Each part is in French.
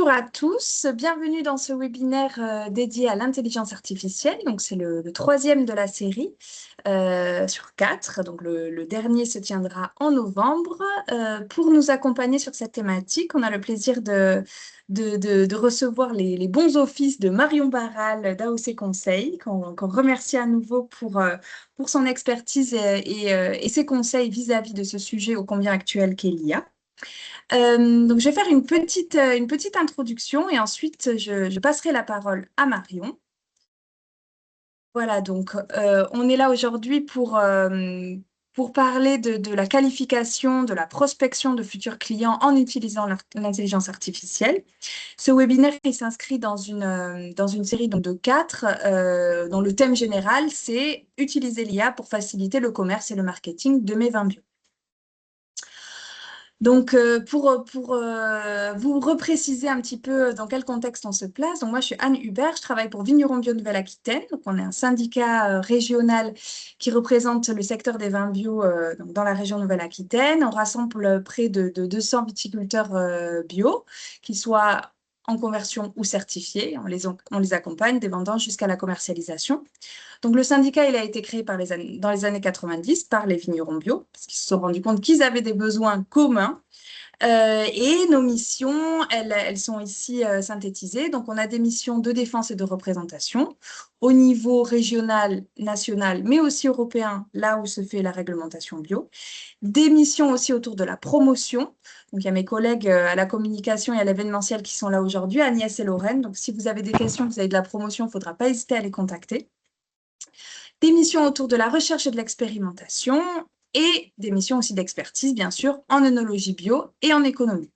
Bonjour à tous, bienvenue dans ce webinaire dédié à l'intelligence artificielle. Donc, c'est le troisième de la série sur quatre. Donc, le dernier se tiendra en novembre. Pour nous accompagner sur cette thématique, on a le plaisir de recevoir les bons offices de Marion Barral d'AOC Conseil, qu'on remercie à nouveau pour son expertise et ses conseils vis-à-vis de ce sujet ô combien actuel qu'est l'IA. Donc, je vais faire une petite introduction et ensuite, je passerai la parole à Marion. Voilà, donc on est là aujourd'hui pour parler de la qualification, de la prospection de futurs clients en utilisant l'intelligence artificielle. Ce webinaire, il s'inscrit dans une série donc, de quatre, dont le thème général, c'est « Utiliser l'IA pour faciliter le commerce et le marketing de mes vins bio ». Donc, pour vous repréciser un petit peu dans quel contexte on se place, donc moi, je suis Anne Hubert, je travaille pour Vignerons Bio Nouvelle-Aquitaine. Donc, on est un syndicat régional qui représente le secteur des vins bio donc dans la région Nouvelle-Aquitaine. On rassemble près de 200 viticulteurs bio, qu'ils soient en conversion ou certifiés. On les accompagne des vendanges jusqu'à la commercialisation. Donc, le syndicat, il a été créé dans les années 90 par les vignerons bio, parce qu'ils se sont rendus compte qu'ils avaient des besoins communs. Et nos missions, elles sont ici synthétisées. Donc, on a des missions de défense et de représentation au niveau régional, national, mais aussi européen, là où se fait la réglementation bio. Des missions aussi autour de la promotion. Donc, il y a mes collègues à la communication et à l'événementiel qui sont là aujourd'hui, Agnès et Lorraine. Donc, si vous avez des questions, vous avez de la promotion, il ne faudra pas hésiter à les contacter. Des missions autour de la recherche et de l'expérimentation et des missions aussi d'expertise, bien sûr, en œnologie bio et en économie.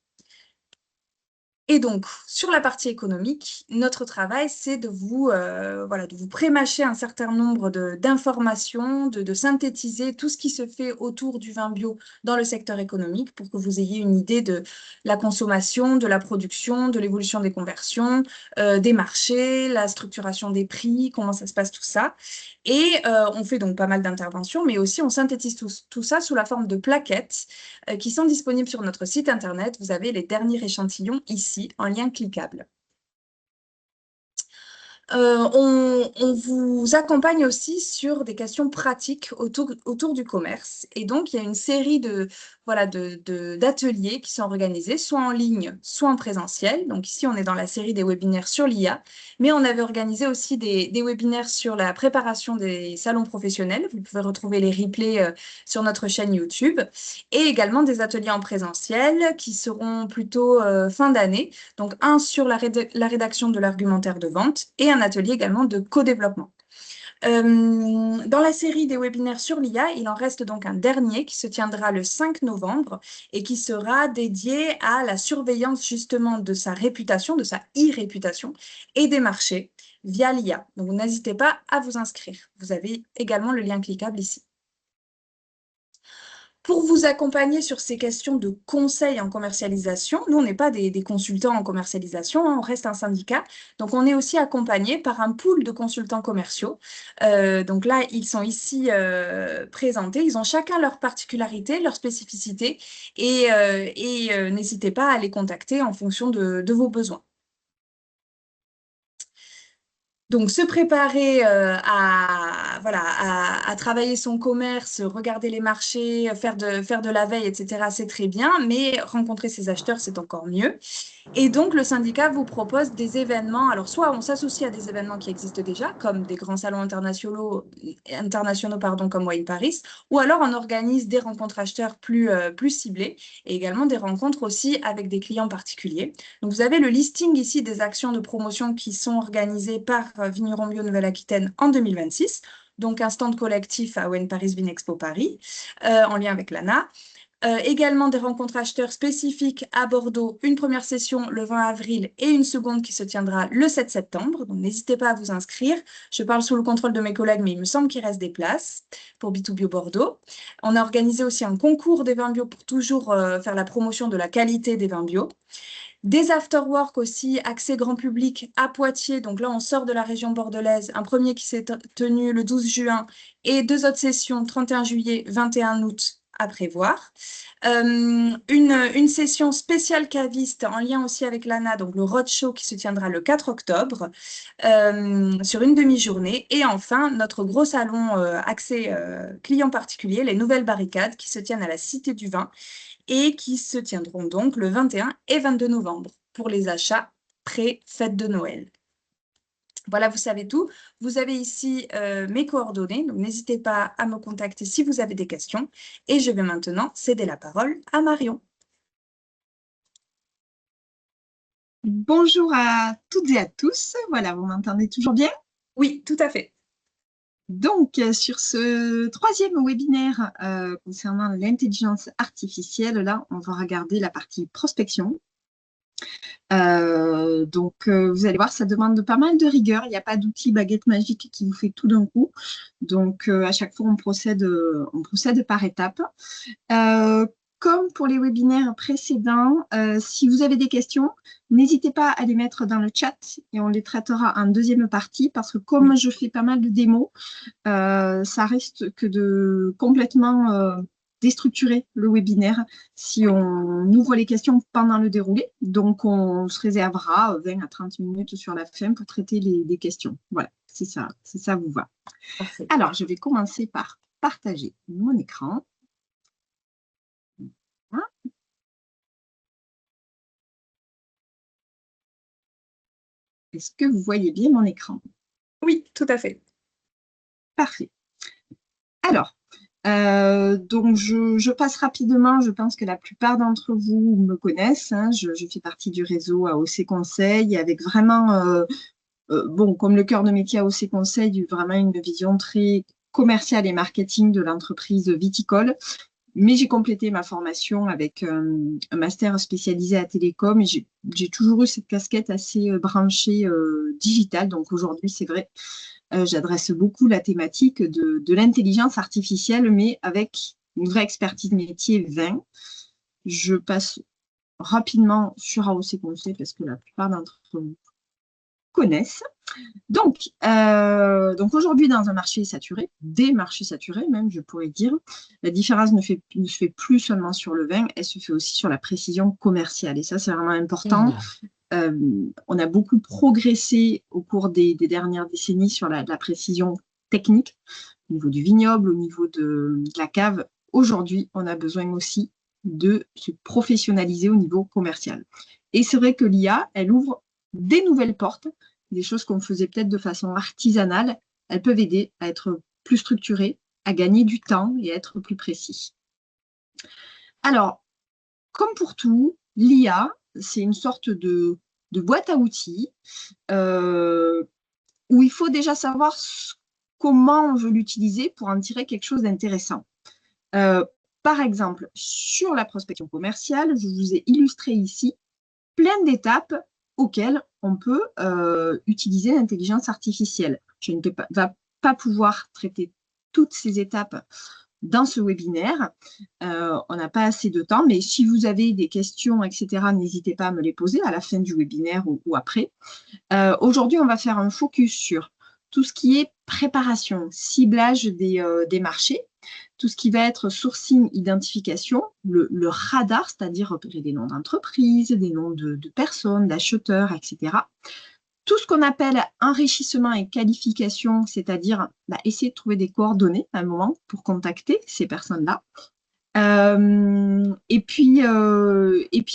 Et donc, sur la partie économique, notre travail, c'est de vous prémâcher un certain nombre d'informations, de synthétiser tout ce qui se fait autour du vin bio dans le secteur économique pour que vous ayez une idée de la consommation, de la production, de l'évolution des conversions, des marchés, la structuration des prix, comment ça se passe tout ça. Et on fait donc pas mal d'interventions, mais aussi on synthétise tout ça sous la forme de plaquettes qui sont disponibles sur notre site internet. Vous avez les derniers échantillons ici en lien cliquable. On vous accompagne aussi sur des questions pratiques autour du commerce. Et donc, il y a une série d'ateliers qui sont organisés, soit en ligne, soit en présentiel. Donc ici, on est dans la série des webinaires sur l'IA, mais on avait organisé aussi des webinaires sur la préparation des salons professionnels. Vous pouvez retrouver les replays sur notre chaîne YouTube. Et également des ateliers en présentiel qui seront plutôt fin d'année. Donc, un sur la rédaction de l'argumentaire de vente et un atelier également de co-développement. Dans la série des webinaires sur l'IA, il en reste donc un dernier qui se tiendra le 5 novembre et qui sera dédié à la surveillance justement de sa réputation, de sa e-réputation et des marchés via l'IA. Donc, n'hésitez pas à vous inscrire. Vous avez également le lien cliquable ici. Pour vous accompagner sur ces questions de conseil en commercialisation, nous, on n'est pas des consultants en commercialisation, hein, on reste un syndicat. Donc, on est aussi accompagné par un pool de consultants commerciaux. Donc là, ils sont ici présentés. Ils ont chacun leurs particularités, leurs spécificités et n'hésitez pas à les contacter en fonction de vos besoins. Donc, se préparer à travailler son commerce, regarder les marchés, faire de la veille, etc., c'est très bien, mais rencontrer ses acheteurs, c'est encore mieux. Et donc, le syndicat vous propose des événements. Alors, soit on s'associe à des événements qui existent déjà, comme des grands salons internationaux comme Wine Paris, ou alors on organise des rencontres acheteurs plus ciblées et également des rencontres aussi avec des clients particuliers. Donc, vous avez le listing ici des actions de promotion qui sont organisées par Vignerons Bio Nouvelle-Aquitaine en 2026. Donc, un stand collectif à Wine Paris Vinexpo Paris, en lien avec l'ANA. Également des rencontres acheteurs spécifiques à Bordeaux, une première session le 20 avril et une seconde qui se tiendra le 7 septembre. Donc, n'hésitez pas à vous inscrire. Je parle sous le contrôle de mes collègues, mais il me semble qu'il reste des places pour B2Bio Bordeaux. On a organisé aussi un concours des vins bio pour toujours faire la promotion de la qualité des vins bio. Des afterwork aussi, accès grand public à Poitiers. Donc là, on sort de la région bordelaise. Un premier qui s'est tenu le 12 juin et deux autres sessions, 31 juillet, 21 août à prévoir. Une session spéciale caviste en lien aussi avec l'ANA, donc le roadshow qui se tiendra le 4 octobre sur une demi-journée. Et enfin, notre gros salon accès clients particuliers, les nouvelles barricades qui se tiennent à la Cité du Vin et qui se tiendront donc le 21 et 22 novembre pour les achats pré-fête de Noël. Voilà, vous savez tout. Vous avez ici mes coordonnées, donc n'hésitez pas à me contacter si vous avez des questions. Et je vais maintenant céder la parole à Marion. Bonjour à toutes et à tous. Voilà, vous m'entendez toujours bien? Oui, tout à fait. Donc, sur ce troisième webinaire concernant l'intelligence artificielle, là, on va regarder la partie prospection. Vous allez voir, ça demande pas mal de rigueur. Il n'y a pas d'outil baguette magique qui vous fait tout d'un coup. Donc, à chaque fois, on procède par étapes. Comme pour les webinaires précédents, si vous avez des questions, n'hésitez pas à les mettre dans le chat et on les traitera en deuxième partie parce que comme je fais pas mal de démos, ça risque que de complètement déstructurer le webinaire si on ouvre les questions pendant le déroulé. Donc, on se réservera 20 à 30 minutes sur la fin pour traiter les questions. Voilà, si ça vous va. Parfait. Alors, je vais commencer par partager mon écran. Est-ce que vous voyez bien mon écran? Oui, tout à fait. Parfait. Alors, donc je passe rapidement. Je pense que la plupart d'entre vous me connaissent. Hein. Je fais partie du réseau AOC Conseil avec vraiment, bon, comme le cœur de métier AOC Conseil, vraiment une vision très commerciale et marketing de l'entreprise viticole. Mais j'ai complété ma formation avec un master spécialisé à télécom et j'ai toujours eu cette casquette assez branchée digitale. Donc aujourd'hui, c'est vrai, j'adresse beaucoup la thématique de l'intelligence artificielle, mais avec une vraie expertise métier vin. Je passe rapidement sur AOC Conseil parce que la plupart d'entre vous connaissent. Donc aujourd'hui, dans un marché saturé, des marchés saturés même, je pourrais dire, la différence ne se fait plus seulement sur le vin, elle se fait aussi sur la précision commerciale. Et ça, c'est vraiment important. On a beaucoup progressé au cours des dernières décennies sur la précision technique, au niveau du vignoble, au niveau de la cave. Aujourd'hui, on a besoin aussi de se professionnaliser au niveau commercial. Et c'est vrai que l'IA, elle ouvre des nouvelles portes, des choses qu'on faisait peut-être de façon artisanale. Elles peuvent aider à être plus structurées, à gagner du temps et à être plus précis. Alors, comme pour tout, l'IA, c'est une sorte de boîte à outils où il faut déjà savoir comment on veut l'utiliser pour en tirer quelque chose d'intéressant. Par exemple, sur la prospection commerciale, je vous ai illustré ici plein d'étapes auxquelles on peut utiliser l'intelligence artificielle. Je ne vais pas pouvoir traiter toutes ces étapes dans ce webinaire. On n'a pas assez de temps, mais si vous avez des questions, etc., n'hésitez pas à me les poser à la fin du webinaire ou après. Aujourd'hui, on va faire un focus sur tout ce qui est préparation, ciblage des marchés, tout ce qui va être sourcing, identification, le radar, c'est-à-dire repérer des noms d'entreprises, des noms de personnes, d'acheteurs, etc. Tout ce qu'on appelle enrichissement et qualification, c'est-à-dire essayer de trouver des coordonnées à un moment pour contacter ces personnes-là. Et puis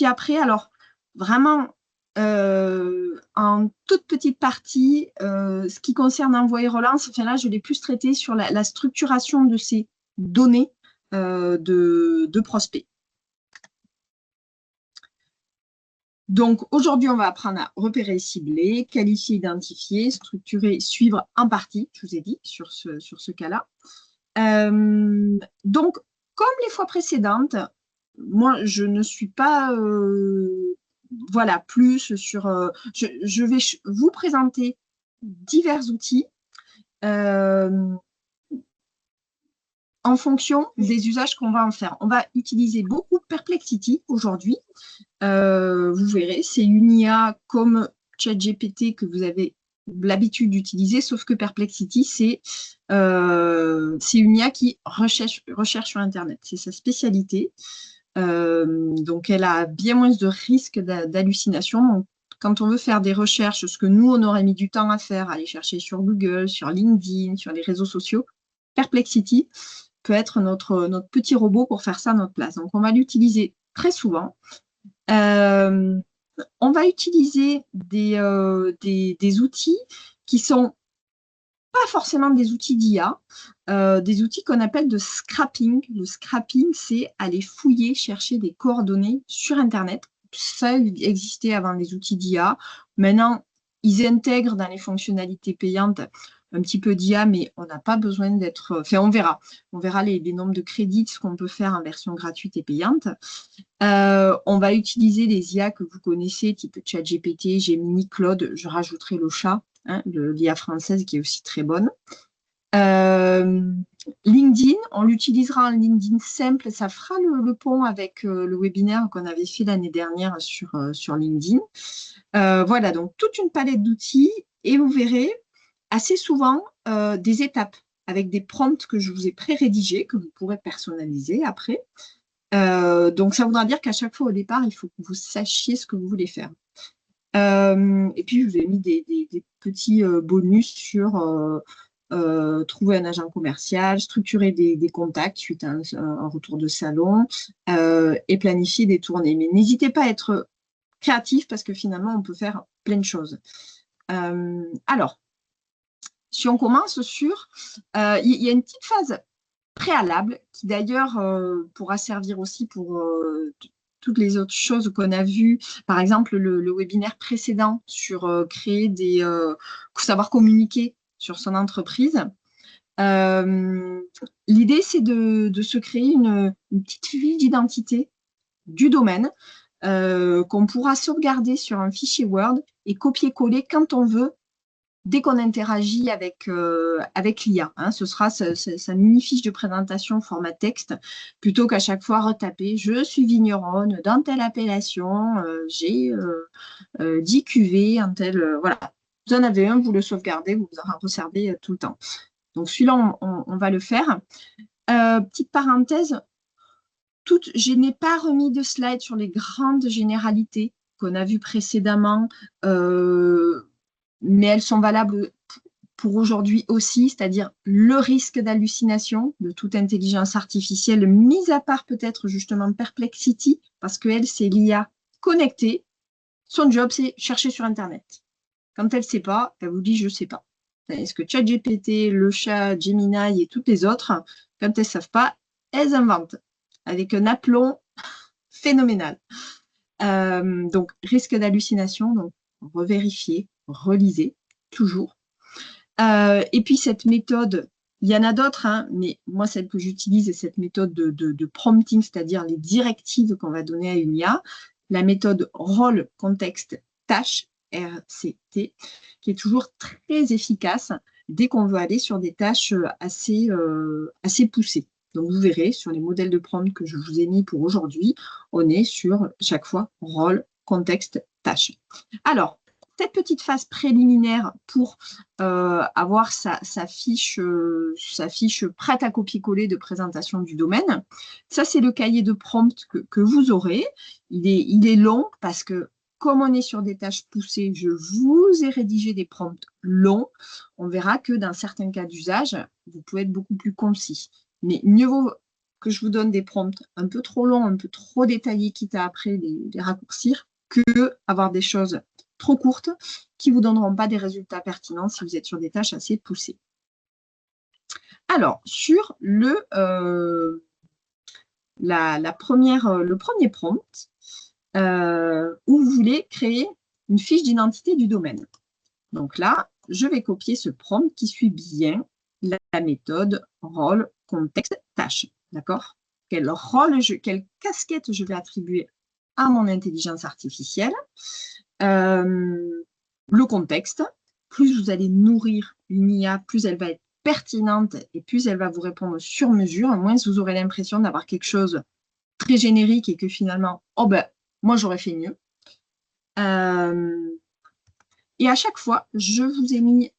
après, alors vraiment, en toute petite partie, ce qui concerne envoi et relance, enfin là, je l'ai plus traité sur la structuration de ces données de prospects. Donc, aujourd'hui, on va apprendre à repérer, cibler, qualifier, identifier, structurer, suivre en partie, je vous ai dit, sur ce cas-là. Donc, comme les fois précédentes, moi, je ne suis pas voilà, plus sur… je vais vous présenter divers outils en fonction des usages qu'on va en faire. On va utiliser beaucoup Perplexity aujourd'hui. Vous verrez, c'est une IA comme ChatGPT que vous avez l'habitude d'utiliser, sauf que Perplexity, c'est une IA qui recherche sur Internet. C'est sa spécialité. Donc, elle a bien moins de risques d'hallucination. Donc, quand on veut faire des recherches, ce que nous, on aurait mis du temps à faire, aller chercher sur Google, sur LinkedIn, sur les réseaux sociaux, Perplexity peut être notre petit robot pour faire ça à notre place. Donc, on va l'utiliser très souvent. On va utiliser des outils qui sont pas forcément des outils d'IA, des outils qu'on appelle de scrapping. Le scrapping, c'est aller fouiller, chercher des coordonnées sur Internet. Ça existait avant les outils d'IA. Maintenant, ils intègrent dans les fonctionnalités payantes un petit peu d'IA, mais on n'a pas besoin d'être... Enfin, on verra. On verra les nombres de crédits, ce qu'on peut faire en version gratuite et payante. On va utiliser des IA que vous connaissez, type ChatGPT, Gemini, Claude. Je rajouterai le chat, hein, l'IA française qui est aussi très bonne. LinkedIn, on l'utilisera en LinkedIn simple. Ça fera le pont avec le webinaire qu'on avait fait l'année dernière sur LinkedIn. Voilà, donc toute une palette d'outils et vous verrez assez souvent des étapes avec des prompts que je vous ai pré-rédigés, que vous pourrez personnaliser après. Donc, ça voudra dire qu'à chaque fois au départ, il faut que vous sachiez ce que vous voulez faire. Et puis, je vous ai mis des petits bonus sur trouver un agent commercial, structurer des contacts suite à un retour de salon et planifier des tournées. Mais n'hésitez pas à être créatif parce que finalement, on peut faire plein de choses. Alors, si on commence sur... Il y a une petite phase préalable qui d'ailleurs pourra servir aussi pour toutes les autres choses qu'on a vues. Par exemple, le webinaire précédent sur créer savoir communiquer sur son entreprise. L'idée, c'est de se créer une petite fiche d'identité du domaine qu'on pourra sauvegarder sur un fichier Word et copier-coller quand on veut dès qu'on interagit avec l'IA. Hein. Ce sera sa mini-fiche de présentation format texte, plutôt qu'à chaque fois retaper « Je suis vigneronne dans telle appellation, j'ai 10 cuvées en telle… voilà. Vous en avez un, vous le sauvegardez, vous en resservez tout le temps. Donc, celui-là, on va le faire. Petite parenthèse, je n'ai pas remis de slide sur les grandes généralités qu'on a vues précédemment, mais elles sont valables pour aujourd'hui aussi, c'est-à-dire le risque d'hallucination de toute intelligence artificielle, mis à part peut-être justement Perplexity, parce qu'elle, c'est l'IA connectée. Son job, c'est chercher sur Internet. Quand elle ne sait pas, elle vous dit « je ne sais pas ». Est-ce que ChatGPT, le chat, Gemini et toutes les autres, quand elles ne savent pas, elles inventent avec un aplomb phénoménal. Donc, risque d'hallucination, donc revérifier, relisez, toujours. Et puis, cette méthode, il y en a d'autres, hein, mais moi, celle que j'utilise est cette méthode de prompting, c'est-à-dire les directives qu'on va donner à une IA, la méthode rôle, contexte, tâche, RCT, qui est toujours très efficace dès qu'on veut aller sur des tâches assez poussées. Donc, vous verrez, sur les modèles de prompt que je vous ai mis pour aujourd'hui, on est sur, chaque fois, rôle, contexte, tâche. Alors, cette petite phase préliminaire pour avoir sa fiche prête à copier-coller de présentation du domaine. Ça, c'est le cahier de prompt que vous aurez. Il est long parce que, comme on est sur des tâches poussées, je vous ai rédigé des prompts longs. On verra que dans certains cas d'usage, vous pouvez être beaucoup plus concis. Mais mieux vaut que je vous donne des prompts un peu trop longs, un peu trop détaillés, quitte à après les raccourcir, que avoir des choses trop courtes qui ne vous donneront pas des résultats pertinents si vous êtes sur des tâches assez poussées. Alors, sur le premier prompt, où vous voulez créer une fiche d'identité du domaine. Donc là, je vais copier ce prompt qui suit bien la méthode rôle, contexte, tâche. D'accord? Quel rôle, quelle casquette je vais attribuer à mon intelligence artificielle. Le contexte, plus vous allez nourrir une IA, plus elle va être pertinente et plus elle va vous répondre sur mesure, moins vous aurez l'impression d'avoir quelque chose très générique et que finalement, oh ben, moi j'aurais fait mieux. Et à chaque fois, je vous ai mis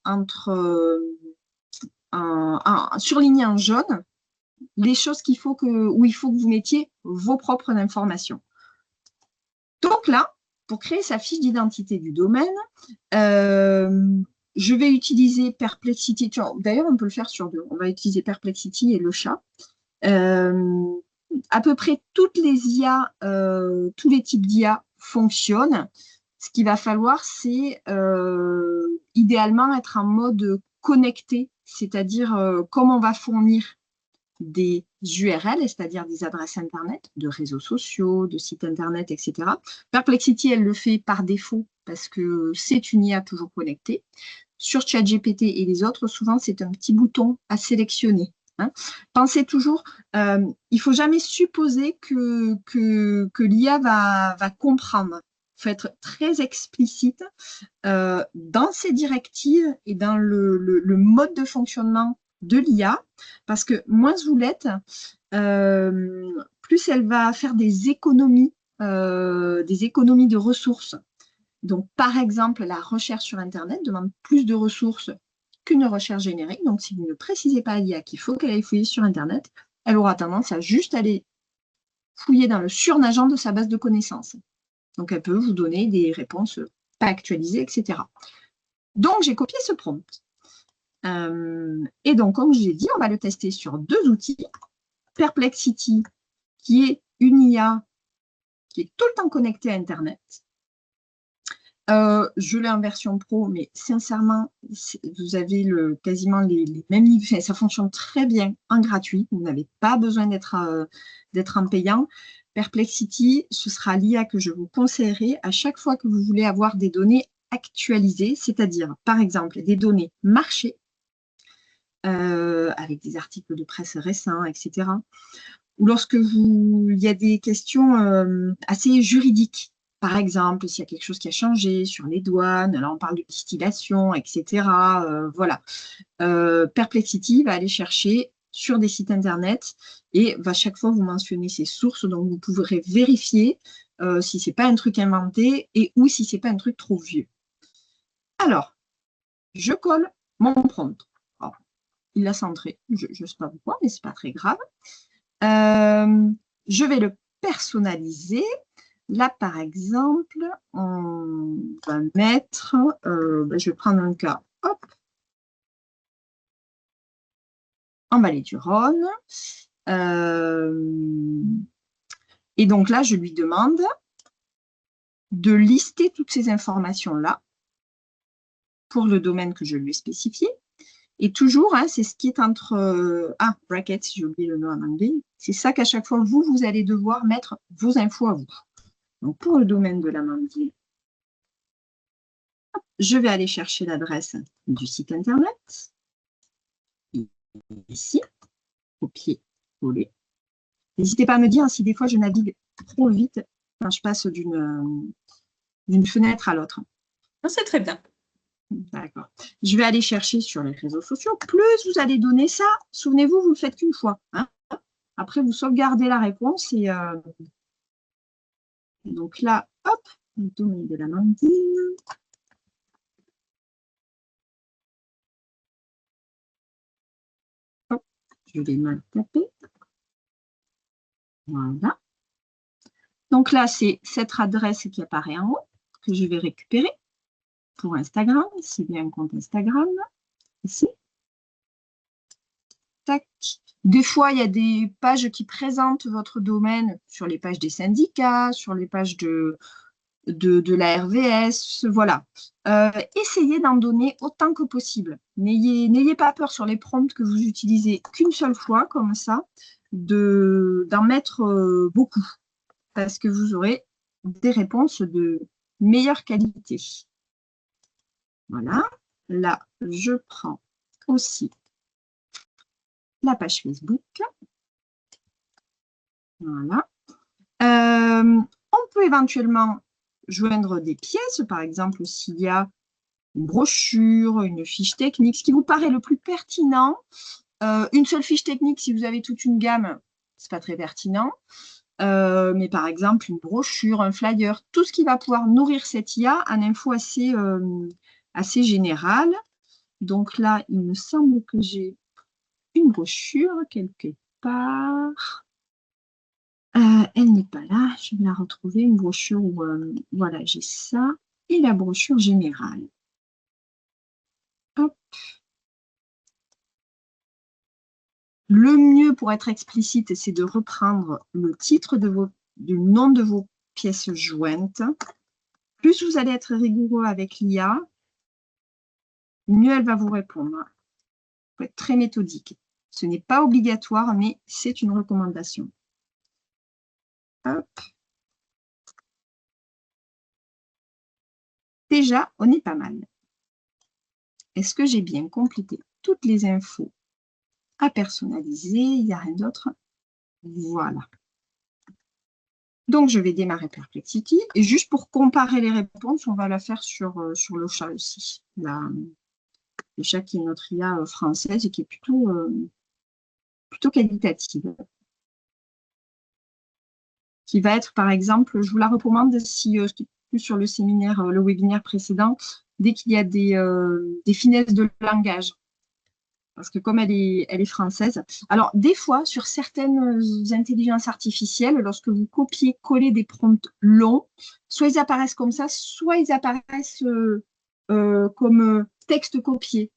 surligné en jaune les choses où il faut que vous mettiez vos propres informations. Donc là, pour créer sa fiche d'identité du domaine, je vais utiliser Perplexity. D'ailleurs, on peut le faire sur deux. On va utiliser Perplexity et le chat. À peu près toutes les IA, tous les types d'IA fonctionnent. Ce qu'il va falloir, c'est idéalement être en mode connecté, c'est-à-dire comme on va fournir des URL, c'est-à-dire des adresses Internet, de réseaux sociaux, de sites Internet, etc. Perplexity, elle le fait par défaut parce que c'est une IA toujours connectée. Sur ChatGPT et les autres, souvent, c'est un petit bouton à sélectionner. Hein. Pensez toujours, il ne faut jamais supposer que l'IA va comprendre. Il faut être très explicite dans ses directives et dans le mode de fonctionnement de l'IA, parce que moins vous l'êtes, plus elle va faire des économies de ressources. Donc, par exemple, la recherche sur Internet demande plus de ressources qu'une recherche générique. Donc, si vous ne précisez pas à l'IA qu'il faut qu'elle aille fouiller sur Internet, elle aura tendance à juste aller fouiller dans le surnageant de sa base de connaissances. Donc, elle peut vous donner des réponses pas actualisées, etc. Donc, j'ai copié ce prompt. Et donc, comme je l'ai dit, on va le tester sur deux outils. Perplexity, qui est une IA qui est tout le temps connectée à Internet. Je l'ai en version pro, mais sincèrement, vous avez quasiment les mêmes niveaux. Ça fonctionne très bien en gratuit. Vous n'avez pas besoin d'être en payant. Perplexity, ce sera l'IA que je vous conseillerais à chaque fois que vous voulez avoir des données actualisées, c'est-à-dire, par exemple, des données marché, avec des articles de presse récents, etc. Ou lorsque il y a des questions assez juridiques. Par exemple, s'il y a quelque chose qui a changé sur les douanes, là on parle de distillation, etc. Voilà. Perplexity va aller chercher sur des sites internet et va chaque fois vous mentionner ses sources, donc vous pourrez vérifier si ce n'est pas un truc inventé ou si ce n'est pas un truc trop vieux. Alors, je colle mon prompt. Alors, il l'a centré, je ne sais pas pourquoi, mais ce n'est pas très grave. Je vais le personnaliser. Là, par exemple, on va mettre, je vais prendre un cas, hop, en vallée du Rhône. Et donc là, je lui demande de lister toutes ces informations-là pour le domaine que je lui ai spécifié. Et toujours, hein, c'est ce qui est entre... brackets, j'ai oublié le nom en anglais. C'est ça qu'à chaque fois, vous allez devoir mettre vos infos à vous. Donc, pour le domaine de l'amandine, je vais aller chercher l'adresse du site Internet. Ici, copier, coller. N'hésitez pas à me dire si des fois je navigue trop vite quand je passe d'une fenêtre à l'autre. C'est très bien. D'accord. Je vais aller chercher sur les réseaux sociaux. Plus vous allez donner ça, souvenez-vous, vous ne le faites qu'une fois. Hein. Après, vous sauvegardez la réponse. Et donc là, hop, le domaine de l'amandine. Hop, je vais mal taper. Voilà. Donc là, c'est cette adresse qui apparaît en haut que je vais récupérer pour Instagram, s'il y a un compte Instagram, ici. Tac. Des fois, il y a des pages qui présentent votre domaine sur les pages des syndicats, sur les pages de la RVS, voilà. Essayez d'en donner autant que possible. N'ayez pas peur sur les prompts que vous utilisez qu'une seule fois, comme ça, d'en mettre beaucoup, parce que vous aurez des réponses de meilleure qualité. Voilà. Là, je prends aussi la page Facebook. Voilà. On peut éventuellement joindre des pièces, par exemple, s'il y a une brochure, une fiche technique, ce qui vous paraît le plus pertinent. Une seule fiche technique, si vous avez toute une gamme, ce n'est pas très pertinent. Mais par exemple, une brochure, un flyer, tout ce qui va pouvoir nourrir cette IA en info assez assez général. Donc là, il me semble que j'ai une brochure quelque part. Elle n'est pas là, je vais la retrouver, une brochure où, voilà, j'ai ça, et la brochure générale. Hop. Le mieux pour être explicite, c'est de reprendre le titre du nom de vos pièces jointes. Plus vous allez être rigoureux avec l'IA, mieux elle va vous répondre. Il faut être très méthodique. Ce n'est pas obligatoire, mais c'est une recommandation. Hop. Déjà, on est pas mal. Est-ce que j'ai bien complété toutes les infos à personnaliser? Il n'y a rien d'autre. Voilà. Donc, je vais démarrer Perplexity. Et juste pour comparer les réponses, on va la faire sur le chat aussi. Le chat qui est notre IA française et qui est plutôt qualitative. Qui va être, par exemple, je vous la recommande si plus sur le séminaire, le webinaire précédent, dès qu'il y a des finesses de langage. Parce que comme elle est française. Alors, des fois, sur certaines intelligences artificielles, lorsque vous copiez-collez des prompts longs, soit ils apparaissent comme ça, soit ils apparaissent comme texte copié.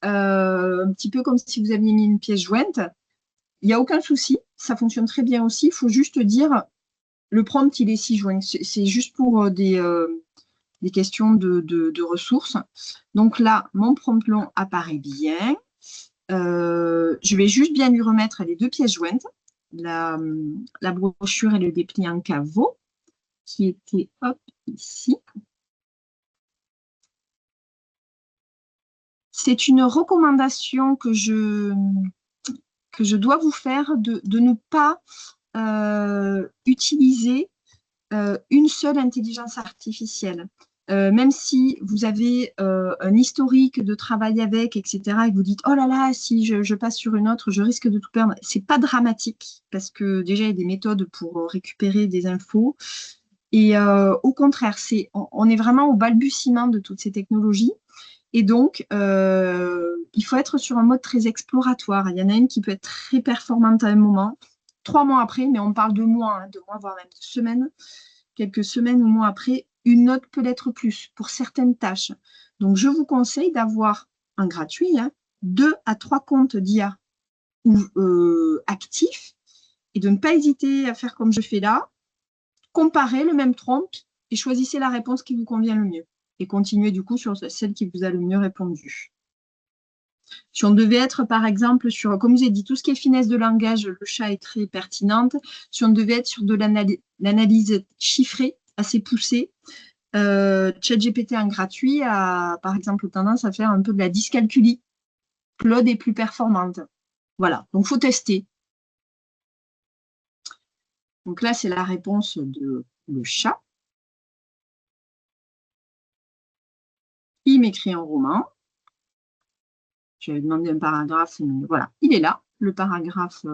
Un petit peu comme si vous aviez mis une pièce jointe. Il n'y a aucun souci, ça fonctionne très bien aussi. Il faut juste dire, le prompt, il est ci joint. C'est juste pour des questions de ressources. Donc là, mon prompt long apparaît bien. Je vais juste bien lui remettre les deux pièces jointes, la brochure et le dépliant caveau, qui était hop, ici. C'est une recommandation que je dois vous faire de ne pas utiliser une seule intelligence artificielle. Même si vous avez un historique de travail avec, etc., et vous dites, oh là là, si je passe sur une autre, je risque de tout perdre. C'est pas dramatique, parce que déjà, il y a des méthodes pour récupérer des infos. Et au contraire, on est vraiment au balbutiement de toutes ces technologies. Et donc, il faut être sur un mode très exploratoire. Il y en a une qui peut être très performante à un moment, 3 mois après, mais on parle de mois, voire même de semaines, quelques semaines ou mois après, une autre peut l'être plus pour certaines tâches. Donc, je vous conseille d'avoir un gratuit, 2 à 3 comptes d'IA actifs et de ne pas hésiter à faire comme je fais là, comparer le même prompt et choisissez la réponse qui vous convient le mieux et continuez du coup sur celle qui vous a le mieux répondu. Si on devait être, par exemple, sur, comme je vous ai dit, tout ce qui est finesse de langage, le chat est très pertinente. Si on devait être sur de l'analyse chiffrée, assez poussée, ChatGPT en gratuit a, par exemple, tendance à faire un peu de la dyscalculie. Claude est plus performante. Voilà, donc il faut tester. Donc là, c'est la réponse de le chat. Il m'écrit un roman. J'avais demandé un paragraphe, mais voilà, il est là, le paragraphe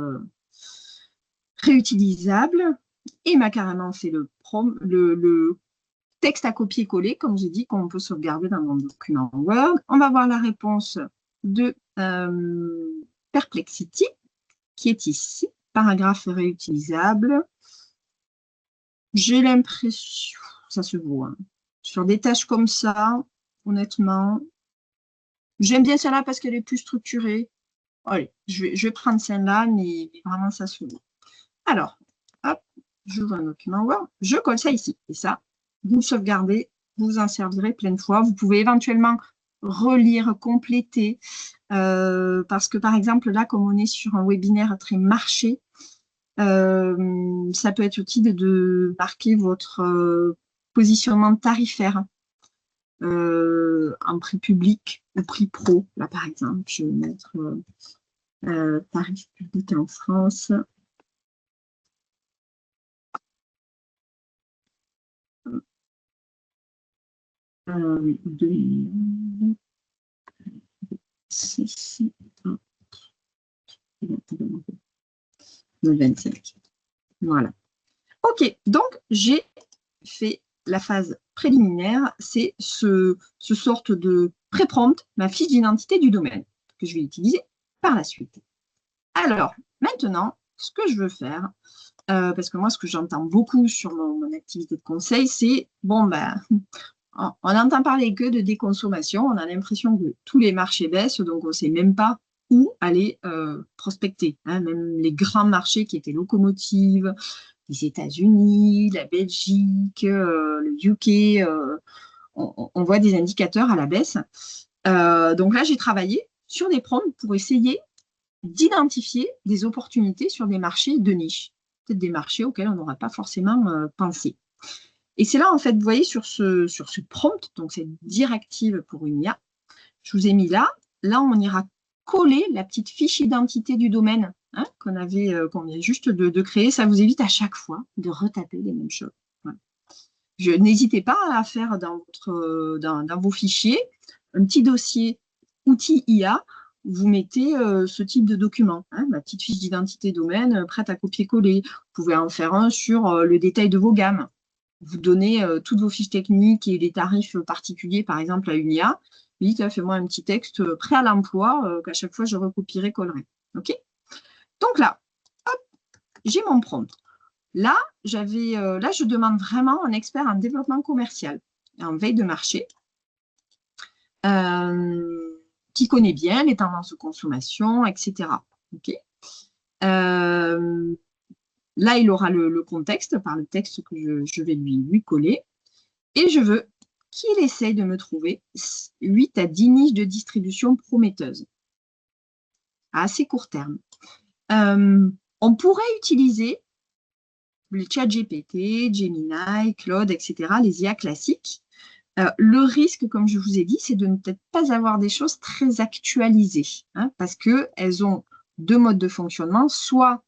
réutilisable. Il m'a carrément fait le texte à copier-coller, comme j'ai dit, qu'on peut sauvegarder dans mon document Word. On va voir la réponse de Perplexity, qui est ici, paragraphe réutilisable. J'ai l'impression, ça se voit, sur des tâches comme ça, honnêtement, j'aime bien celle-là parce qu'elle est plus structurée. Allez, je vais prendre celle-là, mais vraiment, ça se voit. Alors, hop, j'ouvre un document Word, je colle ça ici. Et ça, vous le sauvegardez, vous en servirez plein de fois. Vous pouvez éventuellement relire, compléter, parce que par exemple, là, comme on est sur un webinaire très marché, ça peut être utile de marquer votre positionnement tarifaire en prix public ou prix pro. Là, par exemple, je vais mettre tarif public en France. Oui, 25. Voilà. OK, donc j'ai fait la phase préliminaire, c'est ce sorte de pré-prompt, ma fiche d'identité du domaine, que je vais utiliser par la suite. Alors, maintenant, ce que je veux faire, parce que moi, ce que j'entends beaucoup sur mon activité de conseil, c'est, bon, ben, on n'entend parler que de déconsommation, on a l'impression que tous les marchés baissent, donc on ne sait même pas où aller prospecter. Hein, même les grands marchés qui étaient locomotives, les États-Unis, la Belgique, le UK, on voit des indicateurs à la baisse. Donc là, j'ai travaillé sur des prompts pour essayer d'identifier des opportunités sur des marchés de niche, peut-être des marchés auxquels on n'aurait pas forcément pensé. Et c'est là, en fait, vous voyez, sur ce prompt, donc cette directive pour une IA, je vous ai mis là, on ira coller la petite fiche identité du domaine hein, qu'on vient juste de créer. Ça vous évite à chaque fois de retaper les mêmes choses. Voilà. N'hésitez pas à faire dans vos fichiers un petit dossier outils IA. Vous mettez ce type de document, hein, ma petite fiche d'identité domaine prête à copier-coller. Vous pouvez en faire un sur le détail de vos gammes. Vous donnez toutes vos fiches techniques et les tarifs particuliers, par exemple, à une IA. Vous dites, fais-moi un petit texte prêt à l'emploi qu'à chaque fois, je recopierai, collerai. OK? Donc là, hop, j'ai mon prompt. Là, je demande vraiment un expert en développement commercial, en veille de marché, qui connaît bien les tendances de consommation, etc. Okay. Là, il aura le contexte par le texte que je vais lui coller. Et je veux qu'il essaye de me trouver 8 à 10 niches de distribution prometteuses à assez court terme. On pourrait utiliser les ChatGPT, Gemini, Claude, etc., les IA classiques. Le risque, comme je vous ai dit, c'est de ne peut-être pas avoir des choses très actualisées, hein, parce qu'elles ont deux modes de fonctionnement. Soit